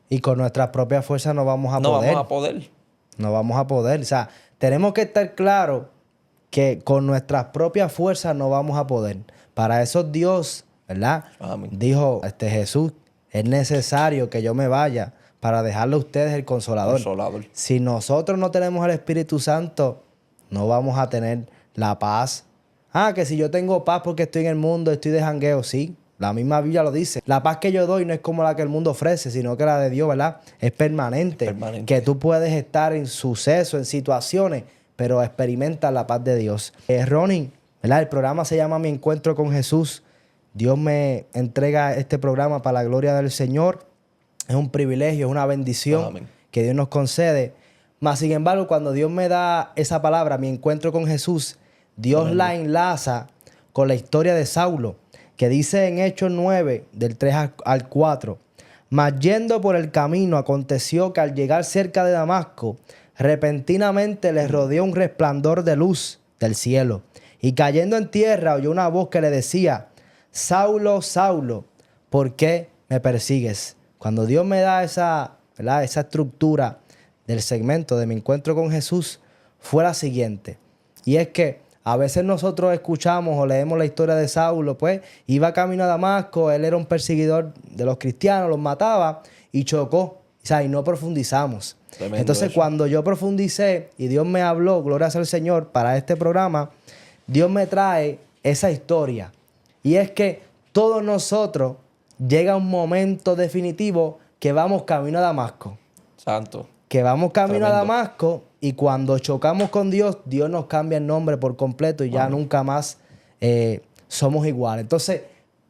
Y con nuestras propias fuerzas no vamos a poder. No vamos a poder. No vamos a poder. O sea, tenemos que estar claros que con nuestras propias fuerzas no vamos a poder. Para eso Dios, ¿verdad? Amén. Dijo Jesús, es necesario que yo me vaya para dejarle a ustedes el Consolador. Consolador. Si nosotros no tenemos el Espíritu Santo, no vamos a tener la paz. Que si yo tengo paz porque estoy en el mundo, estoy de jangueo, sí. La misma Biblia lo dice. La paz que yo doy no es como la que el mundo ofrece, sino que la de Dios, ¿verdad? Es permanente. Que tú puedes estar en sucesos, en situaciones, pero experimentas la paz de Dios. Ronnie, ¿verdad? El programa se llama Mi Encuentro con Jesús. Dios me entrega este programa para la gloria del Señor. Es un privilegio, es una bendición. Amén. Que Dios nos concede. Mas, sin embargo, cuando Dios me da esa palabra, Mi Encuentro con Jesús, Dios Amén. La enlaza con la historia de Saulo, que dice en Hechos 9, del 3 al 4, mas yendo por el camino, aconteció que al llegar cerca de Damasco, repentinamente le rodeó un resplandor de luz del cielo, y cayendo en tierra oyó una voz que le decía, Saulo, Saulo, ¿por qué me persigues? Cuando Dios me da esa, ¿verdad?, esa estructura del segmento de Mi Encuentro con Jesús, fue la siguiente, y es que a veces nosotros escuchamos o leemos la historia de Saulo, pues iba camino a Damasco, él era un perseguidor de los cristianos, los mataba y chocó. O sea, y no profundizamos. Tremendo. Entonces, cuando yo profundicé y Dios me habló, gloria sea al Señor, para este programa, Dios me trae esa historia. Y es que todos nosotros llega un momento definitivo que vamos camino a Damasco. Santo. Que vamos camino Tremendo. a Damasco y cuando chocamos con Dios, Dios nos cambia el nombre por completo y ya nunca más somos iguales. Entonces,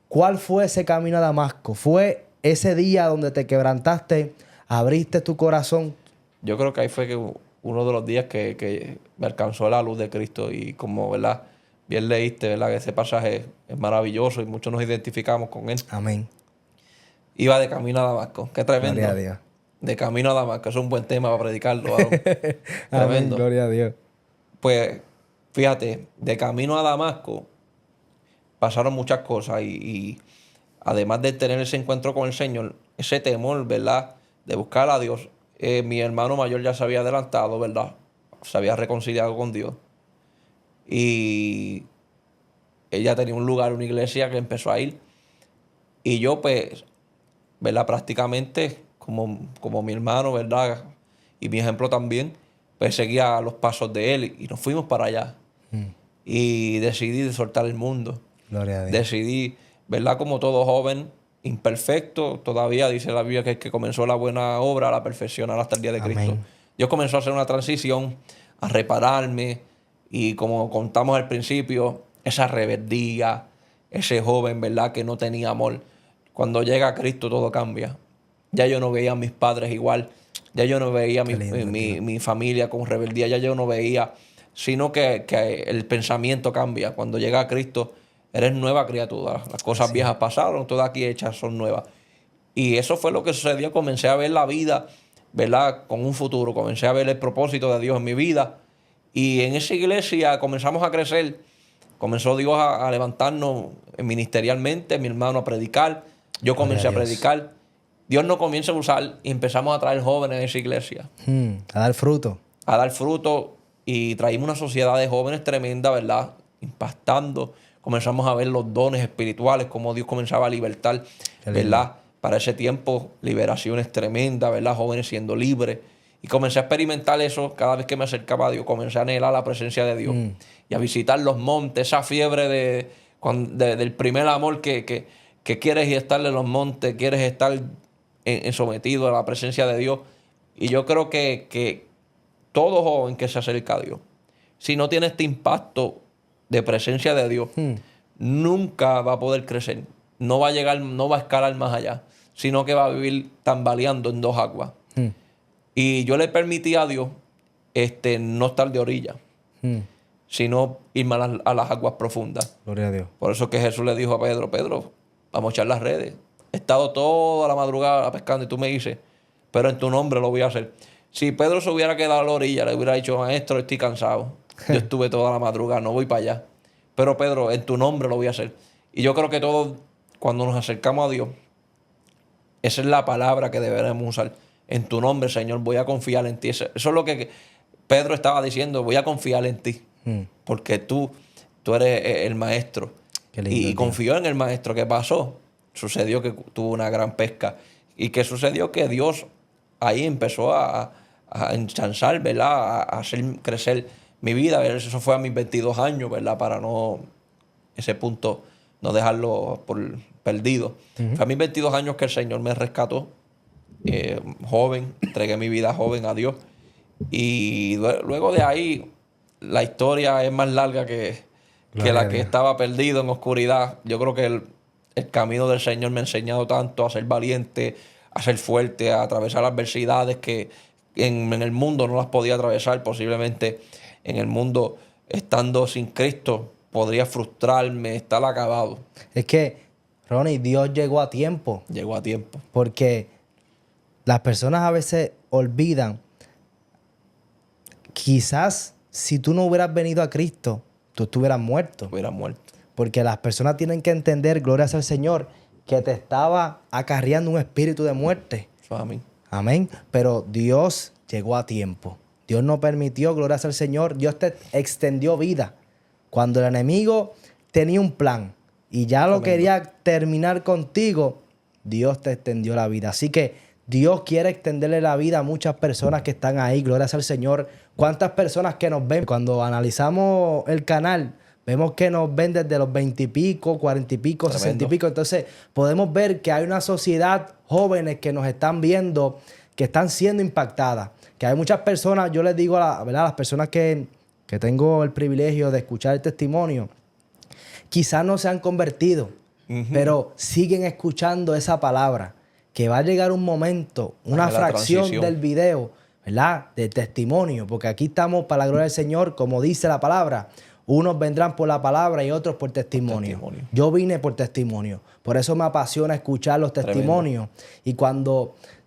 ¿cuál fue ese camino a Damasco? ¿Fue ese día donde te quebrantaste, abriste tu corazón? Yo creo que ahí fue que uno de los días que me alcanzó la luz de Cristo y como, ¿verdad?, bien leíste, ¿verdad?, que ese pasaje es maravilloso y muchos nos identificamos con él. Amén. Iba de camino a Damasco. Qué tremendo. Gloria a Dios. De camino a Damasco. Eso es un buen tema para predicarlo. Amén, tremendo. gloria a Dios. Pues, fíjate, de camino a Damasco pasaron muchas cosas y además de tener ese encuentro con el Señor, ese temor, ¿verdad?, de buscar a Dios, mi hermano mayor ya se había adelantado, ¿verdad? Se había reconciliado con Dios. Y ella tenía un lugar, una iglesia que empezó a ir. Y yo, pues, ¿verdad?, prácticamente, como mi hermano, ¿verdad?, y mi ejemplo también, pues seguía los pasos de él y nos fuimos para allá. Y decidí soltar el mundo. Gloria a Dios. Decidí, ¿verdad?, como todo joven, imperfecto, todavía dice la Biblia que el que comenzó la buena obra la perfeccionará hasta el día de Cristo. Amén. Yo comenzó a hacer una transición, a repararme y como contamos al principio, esa rebeldía, ese joven, ¿verdad?, que no tenía amor. Cuando llega a Cristo todo cambia. Ya yo no veía a mis padres igual, ya yo no veía a mi familia con rebeldía, ya yo no veía, sino que el pensamiento cambia. Cuando llega a Cristo, eres nueva criatura. Las cosas viejas pasaron, todas aquí hechas son nuevas. Y eso fue lo que sucedió. Comencé a ver la vida, ¿verdad?, con un futuro. Comencé a ver el propósito de Dios en mi vida. Y en esa iglesia comenzamos a crecer. Comenzó Dios a levantarnos ministerialmente, mi hermano a predicar. Yo comencé a predicar. Dios nos comienza a usar y empezamos a traer jóvenes a esa iglesia. A dar fruto. A dar fruto y traímos una sociedad de jóvenes tremenda, ¿verdad?, impactando. Comenzamos a ver los dones espirituales, cómo Dios comenzaba a libertar, ¿verdad? Para ese tiempo, liberaciones tremendas, ¿verdad? Jóvenes siendo libres. Y comencé a experimentar eso cada vez que me acercaba a Dios. Comencé a anhelar la presencia de Dios. Y a visitar los montes, esa fiebre del primer amor que quieres estar en los montes, quieres estar sometido a la presencia de Dios. Y yo creo que todo joven que se acerca a Dios, si no tiene este impacto de presencia de Dios, nunca va a poder crecer. No va a llegar, no va a escalar más allá, sino que va a vivir tambaleando en dos aguas. Y yo le permití a Dios no estar de orilla, sino irme a las aguas profundas. Gloria a Dios. Por eso que Jesús le dijo a Pedro, Pedro, vamos a echar las redes. He estado toda la madrugada pescando y tú me dices, pero en tu nombre lo voy a hacer. Si Pedro se hubiera quedado a la orilla, le hubiera dicho, maestro, estoy cansado. Yo estuve toda la madrugada, no voy para allá. Pero Pedro, en tu nombre lo voy a hacer. Y yo creo que todos, cuando nos acercamos a Dios, esa es la palabra que deberemos usar. En tu nombre, Señor, voy a confiar en ti. Eso es lo que Pedro estaba diciendo, voy a confiar en ti. porque tú eres el maestro. Qué lindo, Y tío. confió en el maestro. ¿Qué pasó? Sucedió que tuvo una gran pesca. ¿Y qué sucedió? Que Dios ahí empezó a ensanchar, ¿verdad? A hacer crecer mi vida. Eso fue a mis 22 años, ¿verdad? Para no, ese punto, no dejarlo por perdido. Fue a mis 22 años que el Señor me rescató, joven, entregué mi vida joven a Dios. Y luego de ahí, la historia es más larga que Gloria a la que Dios. estaba perdido en oscuridad. Yo creo que el camino del Señor me ha enseñado tanto a ser valiente, a ser fuerte, a atravesar adversidades que en el mundo no las podía atravesar. Posiblemente en el mundo, estando sin Cristo, podría frustrarme, estar acabado. Es que, Ronnie, Dios llegó a tiempo, Llegó a tiempo. porque las personas a veces olvidan, quizás si tú no hubieras venido a Cristo, tú estuvieras muerto. Hubiera muerto. Porque las personas tienen que entender, gloria al Señor, que te estaba acarreando un espíritu de muerte. Eso es a mí. Amén. Pero Dios llegó a tiempo. Dios no permitió, gloria al Señor. Dios te extendió vida. Cuando el enemigo tenía un plan y ya lo Tremendo. quería terminar contigo, Dios te extendió la vida. Así que Dios quiere extenderle la vida a muchas personas que están ahí. Gloria al Señor. ¿Cuántas personas que nos ven? Cuando analizamos el canal, vemos que nos ven desde los 20 y pico, 40 y pico, Tremendo. 60 y pico. Entonces, podemos ver que hay una sociedad, jóvenes que nos están viendo, que están siendo impactadas. Que hay muchas personas, yo les digo a las personas que tengo el privilegio de escuchar el testimonio, quizás no se han convertido, pero siguen escuchando esa palabra. Que va a llegar un momento, una La fracción transición. del video, ¿verdad? De testimonio. Porque aquí estamos para la gloria del Señor, como dice la palabra. Unos vendrán por la palabra y otros por testimonio. Testimonio. Yo vine por testimonio. Por eso me apasiona escuchar los testimonios. Y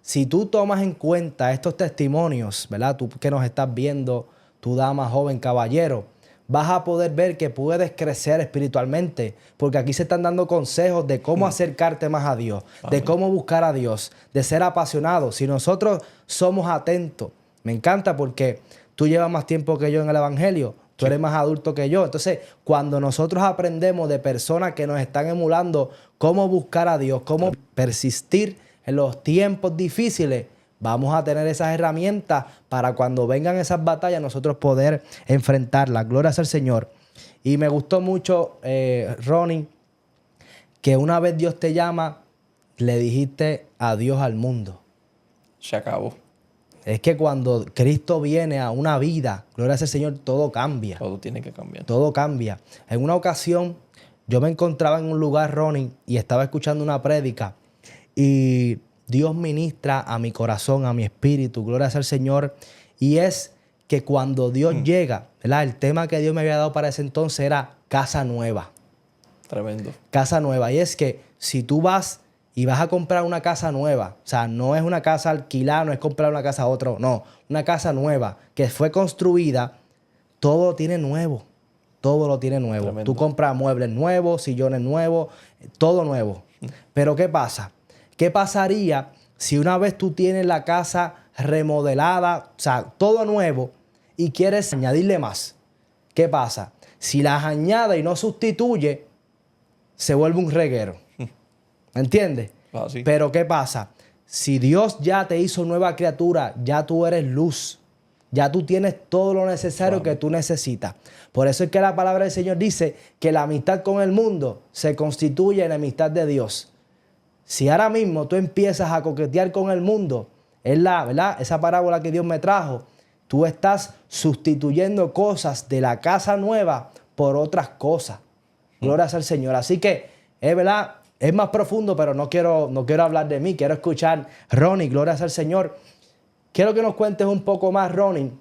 si tú tomas en cuenta estos testimonios, ¿verdad? Tú que nos estás viendo, tu dama, joven, caballero, vas a poder ver que puedes crecer espiritualmente. Porque aquí se están dando consejos de cómo acercarte más a Dios, de cómo buscar a Dios, de ser apasionado. Si nosotros somos atentos, me encanta porque tú llevas más tiempo que yo en el Evangelio. Tú eres más adulto que yo. Entonces, cuando nosotros aprendemos de personas que nos están emulando cómo buscar a Dios, cómo persistir en los tiempos difíciles, vamos a tener esas herramientas para cuando vengan esas batallas nosotros poder enfrentarlas. Gloria al Señor. Y me gustó mucho, Ronnie, que una vez Dios te llama, le dijiste adiós al mundo. Se acabó. Es que cuando Cristo viene a una vida, gloria al Señor, todo cambia. Todo tiene que cambiar. Todo cambia. En una ocasión, yo me encontraba en un lugar, Ronnie, y estaba escuchando una prédica. Y Dios ministra a mi corazón, a mi espíritu, gloria al Señor. Y es que cuando Dios llega, ¿verdad? El tema que Dios me había dado para ese entonces era casa nueva. Tremendo. Casa nueva. Y es que si tú vas y vas a comprar una casa nueva, o sea, no es una casa alquilada, no es comprar una casa a otro, no, una casa nueva que fue construida, todo lo tiene nuevo, todo lo tiene nuevo. Tremendo. Tú compras muebles nuevos, sillones nuevos, todo nuevo. Pero ¿qué pasa? ¿Qué pasaría si una vez tú tienes la casa remodelada, o sea, todo nuevo, y quieres añadirle más? ¿Qué pasa? Si las añade y no sustituye, se vuelve un reguero. ¿Entiendes? Así. Pero ¿qué pasa? Si Dios ya te hizo nueva criatura, ya tú eres luz. Ya tú tienes todo lo necesario que tú necesitas. Por eso es que la palabra del Señor dice que la amistad con el mundo se constituye en la amistad de Dios. Si ahora mismo tú empiezas a coquetear con el mundo, es ¿verdad? Esa parábola que Dios me trajo, tú estás sustituyendo cosas de la casa nueva por otras cosas. Gloria al Señor. Así que, es verdad, es más profundo, pero no quiero hablar de mí. Quiero escuchar, Ronnie, gloria al Señor. Quiero que nos cuentes un poco más, Ronnie.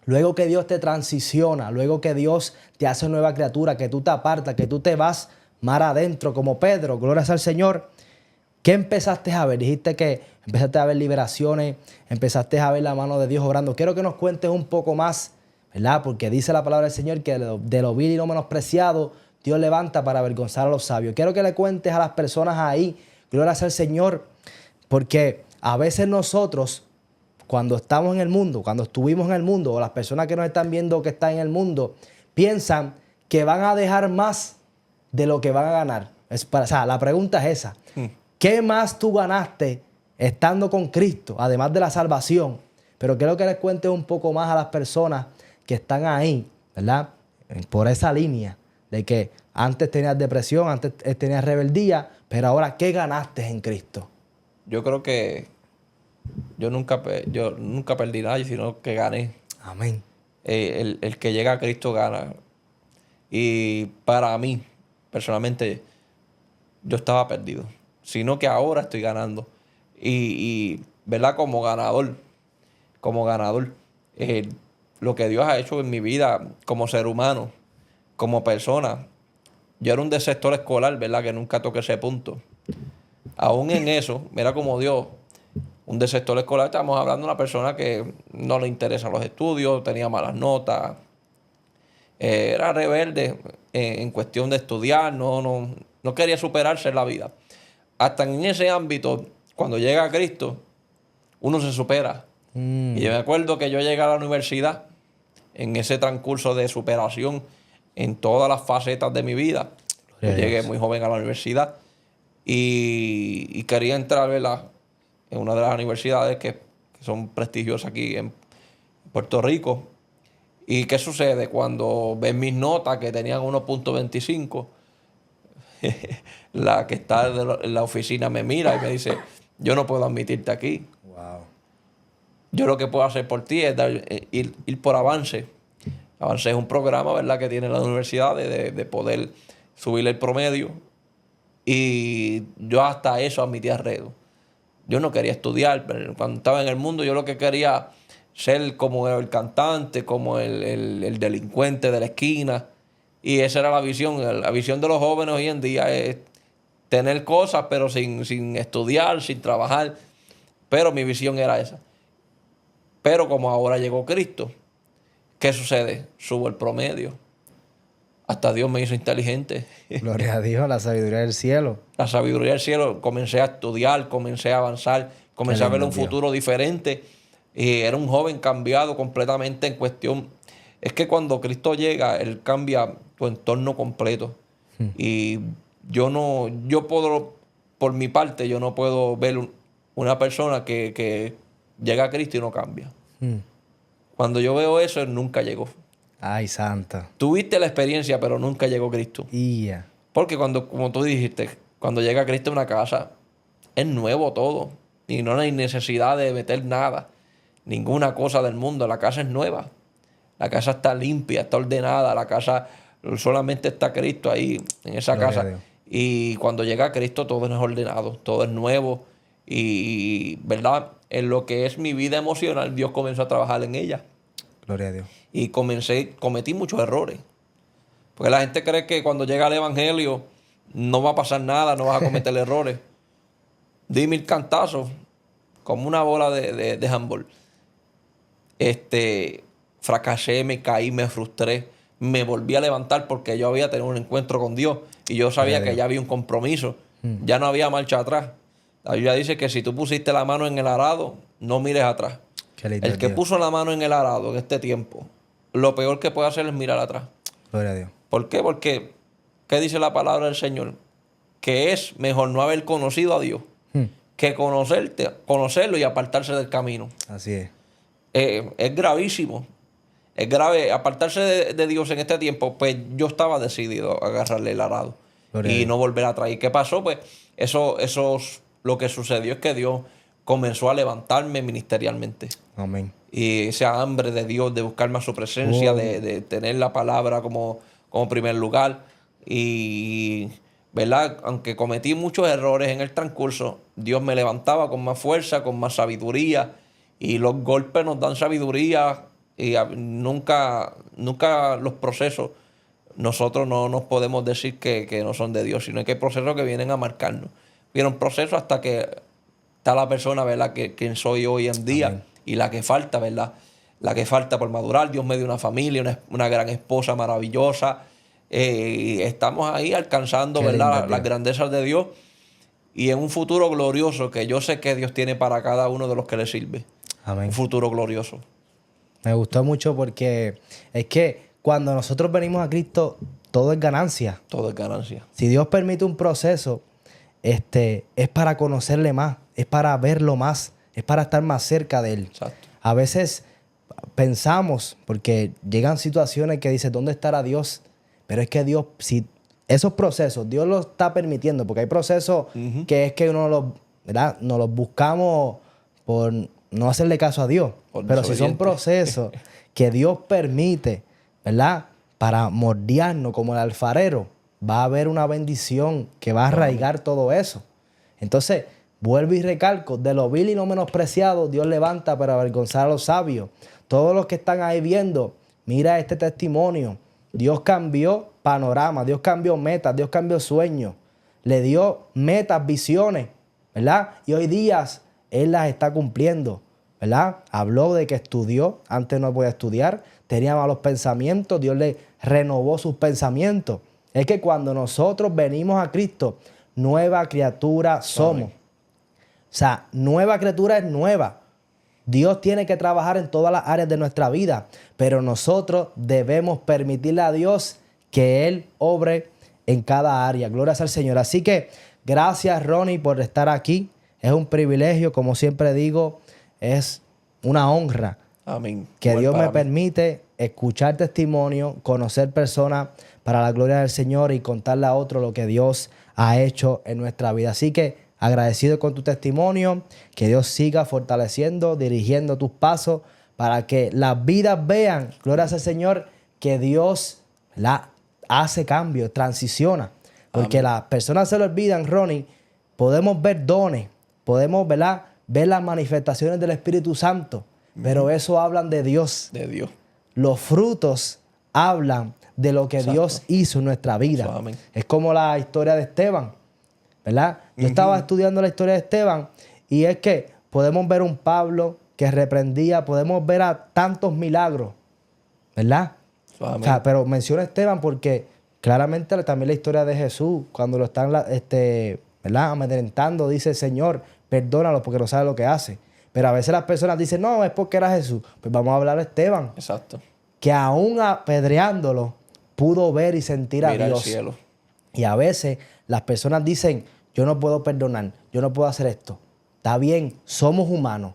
Luego que Dios te transiciona, luego que Dios te hace nueva criatura, que tú te apartas, que tú te vas mar adentro como Pedro, gloria al Señor. ¿Qué empezaste a ver? Dijiste que empezaste a ver liberaciones, empezaste a ver la mano de Dios obrando. Quiero que nos cuentes un poco más, ¿verdad? Porque dice la palabra del Señor que de lo vil y lo menospreciado, Dios levanta para avergonzar a los sabios. Quiero que le cuentes a las personas ahí, gloria al Señor, porque a veces nosotros, cuando estamos en el mundo, cuando estuvimos en el mundo, o las personas que nos están viendo que están en el mundo, piensan que van a dejar más de lo que van a ganar. O sea, la pregunta es esa. ¿Qué más tú ganaste estando con Cristo, además de la salvación? Pero quiero que les cuentes un poco más a las personas que están ahí, ¿verdad? Por esa línea de que antes tenías depresión, antes tenías rebeldía, pero ahora, ¿qué ganaste en Cristo? Yo creo que yo nunca perdí nada, sino que gané. Amén. El que llega a Cristo gana. Y para mí, personalmente, yo estaba perdido. Sino que ahora estoy ganando. Y ¿verdad? Como ganador, lo que Dios ha hecho en mi vida como ser humano, como persona. Yo era un desertor escolar, ¿verdad? Que nunca toqué ese punto. Aún en eso, mira como Dios, un desertor escolar, estamos hablando de una persona que no le interesan los estudios, tenía malas notas, era rebelde en cuestión de estudiar, no quería superarse en la vida. Hasta en ese ámbito, cuando llega a Cristo, uno se supera. Y yo me acuerdo que yo llegué a la universidad en ese transcurso de superación en todas las facetas de mi vida. Yo llegué muy joven a la universidad y quería entrar, ¿verdad?, en una de las universidades que son prestigiosas aquí en Puerto Rico. ¿Y qué sucede? Cuando ven mis notas que tenían 1.25, la que está en la oficina me mira y me dice, yo no puedo admitirte aquí. Wow. Yo lo que puedo hacer por ti es ir por Avance. Avance es un programa, ¿verdad?, que tiene la universidad de poder subir el promedio. Y yo hasta eso admití arredo. Yo no quería estudiar, pero cuando estaba en el mundo yo lo que quería ser como el cantante, como el delincuente de la esquina. Y esa era la visión. La visión de los jóvenes hoy en día es tener cosas, pero sin estudiar, sin trabajar. Pero mi visión era esa. Pero como ahora llegó Cristo, ¿qué sucede? Subo el promedio. Hasta Dios me hizo inteligente. Gloria a Dios, la sabiduría del cielo. La sabiduría del cielo. Comencé a estudiar, comencé a avanzar, comencé a ver un futuro diferente. Y era un joven cambiado completamente en cuestión. Es que cuando Cristo llega, Él cambia tu entorno completo. Y yo puedo, por mi parte, yo no puedo ver una persona que llega a Cristo y no cambia. Cuando yo veo eso, Él nunca llegó. Ay, santa. Tuviste la experiencia, pero nunca llegó Cristo. Yeah. Porque como tú dijiste, cuando llega Cristo a una casa, es nuevo todo. Y no hay necesidad de meter nada, ninguna cosa del mundo. La casa es nueva. La casa está limpia, está ordenada. La casa solamente está Cristo ahí, en esa casa. Y cuando llega Cristo, todo es ordenado, todo es nuevo. Y, ¿verdad? En lo que es mi vida emocional, Dios comenzó a trabajar en ella. Gloria a Dios. Y cometí muchos errores. Porque la gente cree que cuando llega el evangelio no va a pasar nada, no vas a cometer errores. Di 1000 cantazos, como una bola de handball. Fracasé, me caí, me frustré. Me volví a levantar porque yo había tenido un encuentro con Dios. Y yo sabía que ya había un compromiso. Ya no había marcha atrás. La Biblia dice que si tú pusiste la mano en el arado, no mires atrás. El que puso la mano en el arado en este tiempo, lo peor que puede hacer es mirar atrás. Gloria a Dios. ¿Por qué? Porque, ¿qué dice la palabra del Señor? Que es mejor no haber conocido a Dios que conocerlo y apartarse del camino. Así es. Es gravísimo. Es grave apartarse de Dios en este tiempo. Pues yo estaba decidido a agarrarle el arado y no volver atrás. ¿Y qué pasó? Pues eso lo que sucedió es que Dios comenzó a levantarme ministerialmente. Amén. Y esa hambre de Dios, de buscar más su presencia, de tener la palabra como primer lugar. Y, ¿verdad? Aunque cometí muchos errores en el transcurso, Dios me levantaba con más fuerza, con más sabiduría. Y los golpes nos dan sabiduría. Y nunca los procesos, nosotros no nos podemos decir que no son de Dios, sino que hay procesos que vienen a marcarnos. Vienen procesos hasta que está la persona, ¿verdad?, quien soy hoy en día. Amén. Y la que falta, ¿verdad? La que falta por madurar. Dios me dio una familia, una gran esposa maravillosa. Estamos ahí alcanzando, ¿verdad?, las grandezas de Dios. Y en un futuro glorioso que yo sé que Dios tiene para cada uno de los que le sirve. Amén. Un futuro glorioso. Me gustó mucho porque es que cuando nosotros venimos a Cristo, todo es ganancia. Todo es ganancia. Si Dios permite un proceso, es para conocerle más, es para verlo más, es para estar más cerca de Él. Exacto. A veces pensamos, porque llegan situaciones que dices, ¿dónde estará Dios? Pero es que Dios, si esos procesos, Dios los está permitiendo, porque hay procesos que es que uno los, ¿verdad? Nos los buscamos por no hacerle caso a Dios. Por Pero si son desobediente. procesos que Dios permite, ¿verdad? Para moldearnos como el alfarero, va a haber una bendición que va a arraigar todo eso. Entonces, vuelvo y recalco, de lo vil y no menospreciado, Dios levanta para avergonzar a los sabios. Todos los que están ahí viendo, mira este testimonio. Dios cambió panorama, Dios cambió metas, Dios cambió sueños. Le dio metas, visiones, ¿verdad? Y hoy día Él las está cumpliendo, ¿verdad? Habló de que estudió, antes no podía estudiar, tenía malos pensamientos, Dios le renovó sus pensamientos. Es que cuando nosotros venimos a Cristo, nueva criatura somos. Amén. O sea, nueva criatura es nueva. Dios tiene que trabajar en todas las áreas de nuestra vida, pero nosotros debemos permitirle a Dios que Él obre en cada área. Gloria al Señor. Así que gracias, Ronnie, por estar aquí. Es un privilegio, como siempre digo, es una honra Amén. que Igual Dios para me mí. permite escuchar testimonio, conocer personas para la gloria del Señor y contarle a otros lo que Dios ha hecho en nuestra vida. Así que agradecido con tu testimonio, que Dios siga fortaleciendo, dirigiendo tus pasos para que las vidas vean, gloria al Señor, que Dios la hace cambio, transiciona. Porque Amén. las personas se lo olvidan, Ronnie, podemos ver dones, podemos, ¿verdad?, ver las manifestaciones del Espíritu Santo, pero eso hablan de Dios. De Dios. Los frutos hablan de lo que Exacto. Dios hizo en nuestra vida. Eso, amén. Es como la historia de Esteban, ¿verdad? Yo estaba estudiando la historia de Esteban y es que podemos ver un Pablo que reprendía, podemos ver a tantos milagros, ¿verdad? Eso, amén. O sea, pero menciono a Esteban porque claramente también la historia de Jesús, cuando lo están ¿verdad?, amedrentando, dice, Señor, perdónalo porque no sabe lo que hace. Pero a veces las personas dicen, no, es porque era Jesús. Pues vamos a hablar de Esteban, Exacto. que aún apedreándolo, pudo ver y sentir a Mira el Dios. cielo. Y a veces las personas dicen, yo no puedo perdonar, yo no puedo hacer esto. Está bien, somos humanos,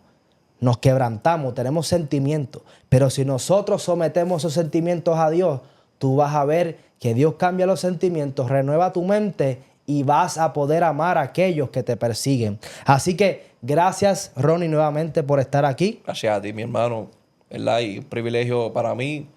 nos quebrantamos, tenemos sentimientos, pero si nosotros sometemos esos sentimientos a Dios, tú vas a ver que Dios cambia los sentimientos, renueva tu mente y vas a poder amar a aquellos que te persiguen. Así que gracias, Ronnie, nuevamente por estar aquí. Gracias a ti, mi hermano. ¿Verdad? Y un privilegio para mí.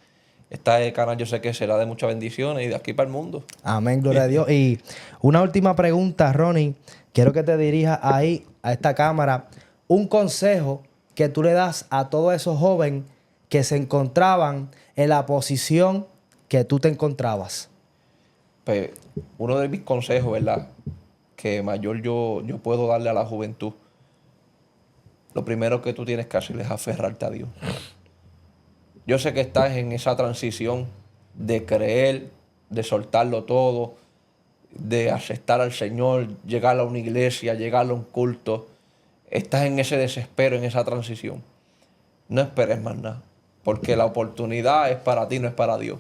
Este canal yo sé que será de muchas bendiciones y de aquí para el mundo. Amén, gloria a Dios. Y una última pregunta, Ronnie. Quiero que te dirijas ahí a esta cámara. Un consejo que tú le das a todos esos jóvenes que se encontraban en la posición que tú te encontrabas. Pues, uno de mis consejos, ¿verdad?, que mayor yo puedo darle a la juventud. Lo primero que tú tienes que hacer es aferrarte a Dios. Yo sé que estás en esa transición de creer, de soltarlo todo, de aceptar al Señor, llegar a una iglesia, llegar a un culto. Estás en ese desespero, en esa transición. No esperes más nada, porque la oportunidad es para ti, no es para Dios.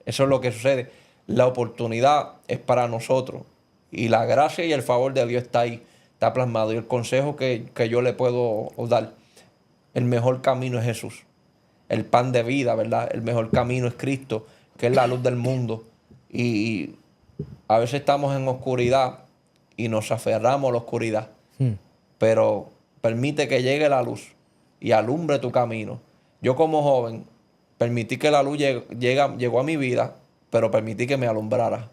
Eso es lo que sucede. La oportunidad es para nosotros y la gracia y el favor de Dios está ahí, está plasmado. Y el consejo que yo le puedo dar, el mejor camino es Jesús. El pan de vida, ¿verdad? El mejor camino es Cristo, que es la luz del mundo. Y a veces estamos en oscuridad y nos aferramos a la oscuridad. Pero permite que llegue la luz y alumbre tu camino. Yo como joven permití que la luz llegó a mi vida, pero permití que me alumbrara.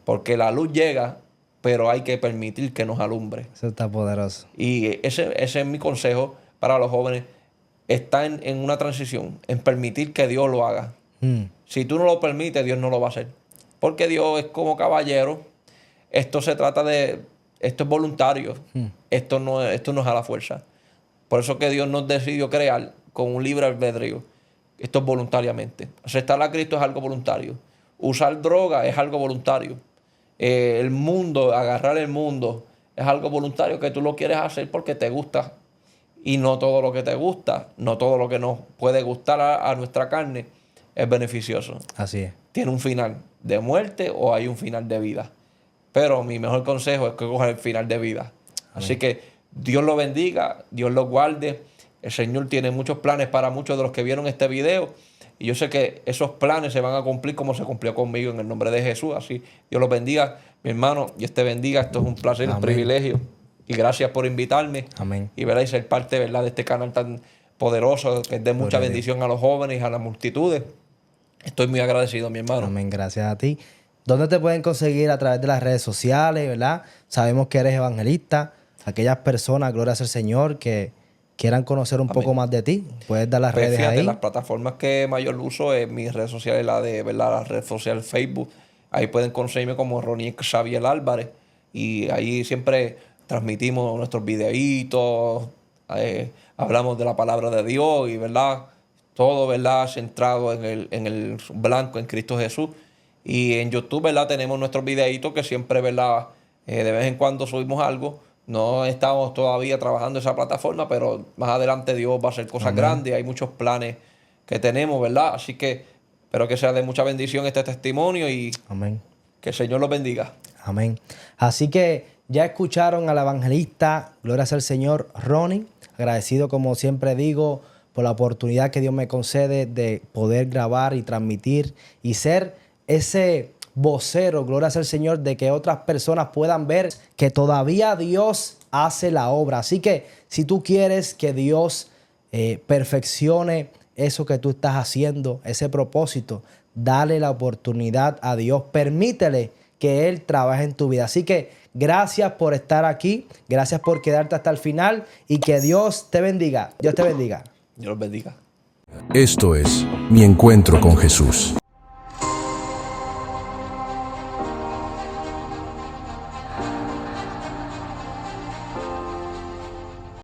Porque la luz llega, pero hay que permitir que nos alumbre. Eso está poderoso. Y ese es mi consejo para los jóvenes. Está en una transición, en permitir que Dios lo haga. Si tú no lo permites, Dios no lo va a hacer. Porque Dios es como caballero. Esto se trata de... Esto es voluntario. Esto no es a la fuerza. Por eso que Dios nos decidió crear con un libre albedrío. Esto es voluntariamente. Aceptar a Cristo es algo voluntario. Usar droga es algo voluntario. El mundo, agarrar el mundo, es algo voluntario que tú lo quieres hacer porque te gusta. Y no todo lo que te gusta, no todo lo que nos puede gustar a nuestra carne es beneficioso. Así es. Tiene un final de muerte o hay un final de vida. Pero mi mejor consejo es que coja el final de vida. Así que Dios lo bendiga, Dios lo guarde. El Señor tiene muchos planes para muchos de los que vieron este video. Y yo sé que esos planes se van a cumplir como se cumplió conmigo en el nombre de Jesús. Así, Dios los bendiga, mi hermano. Dios te bendiga. Esto es un placer, un privilegio. Y gracias por invitarme. Amén. Y, ¿verdad? Y ser parte, ¿verdad?, de este canal tan poderoso que es de mucha bendición a los jóvenes, a las multitudes. Estoy muy agradecido, mi hermano. Amén, gracias a ti. ¿Dónde te pueden conseguir? A través de las redes sociales, ¿verdad? Sabemos que eres evangelista. Aquellas personas, gloria al Señor, que quieran conocer un poco más de ti, puedes dar las Pues redes fíjate, ahí. las plataformas que mayor uso es mis redes sociales, ¿verdad? La red social Facebook. Ahí pueden conseguirme como Ronnie Xavier Álvarez. Y ahí siempre transmitimos nuestros videitos, hablamos de la palabra de Dios y, ¿verdad?, todo, ¿verdad?, centrado en el blanco, en Cristo Jesús. Y en YouTube, ¿verdad?, tenemos nuestros videitos que siempre, ¿verdad?, de vez en cuando subimos algo. No estamos todavía trabajando esa plataforma, pero más adelante Dios va a hacer cosas grandes. Hay muchos planes que tenemos, ¿verdad? Así que espero que sea de mucha bendición este testimonio y Amén. que el Señor los bendiga. Amén. Así que ya escucharon al evangelista, gloria al Señor, Ronnie. Agradecido, como siempre digo, por la oportunidad que Dios me concede de poder grabar y transmitir y ser ese vocero, gloria al Señor, de que otras personas puedan ver que todavía Dios hace la obra. Así que si tú quieres que Dios perfeccione eso que tú estás haciendo, ese propósito, dale la oportunidad a Dios, permítele que Él trabaje en tu vida. Así que gracias por estar aquí, gracias por quedarte hasta el final y que Dios te bendiga. Dios te bendiga. Dios los bendiga. Esto es Mi Encuentro con Jesús.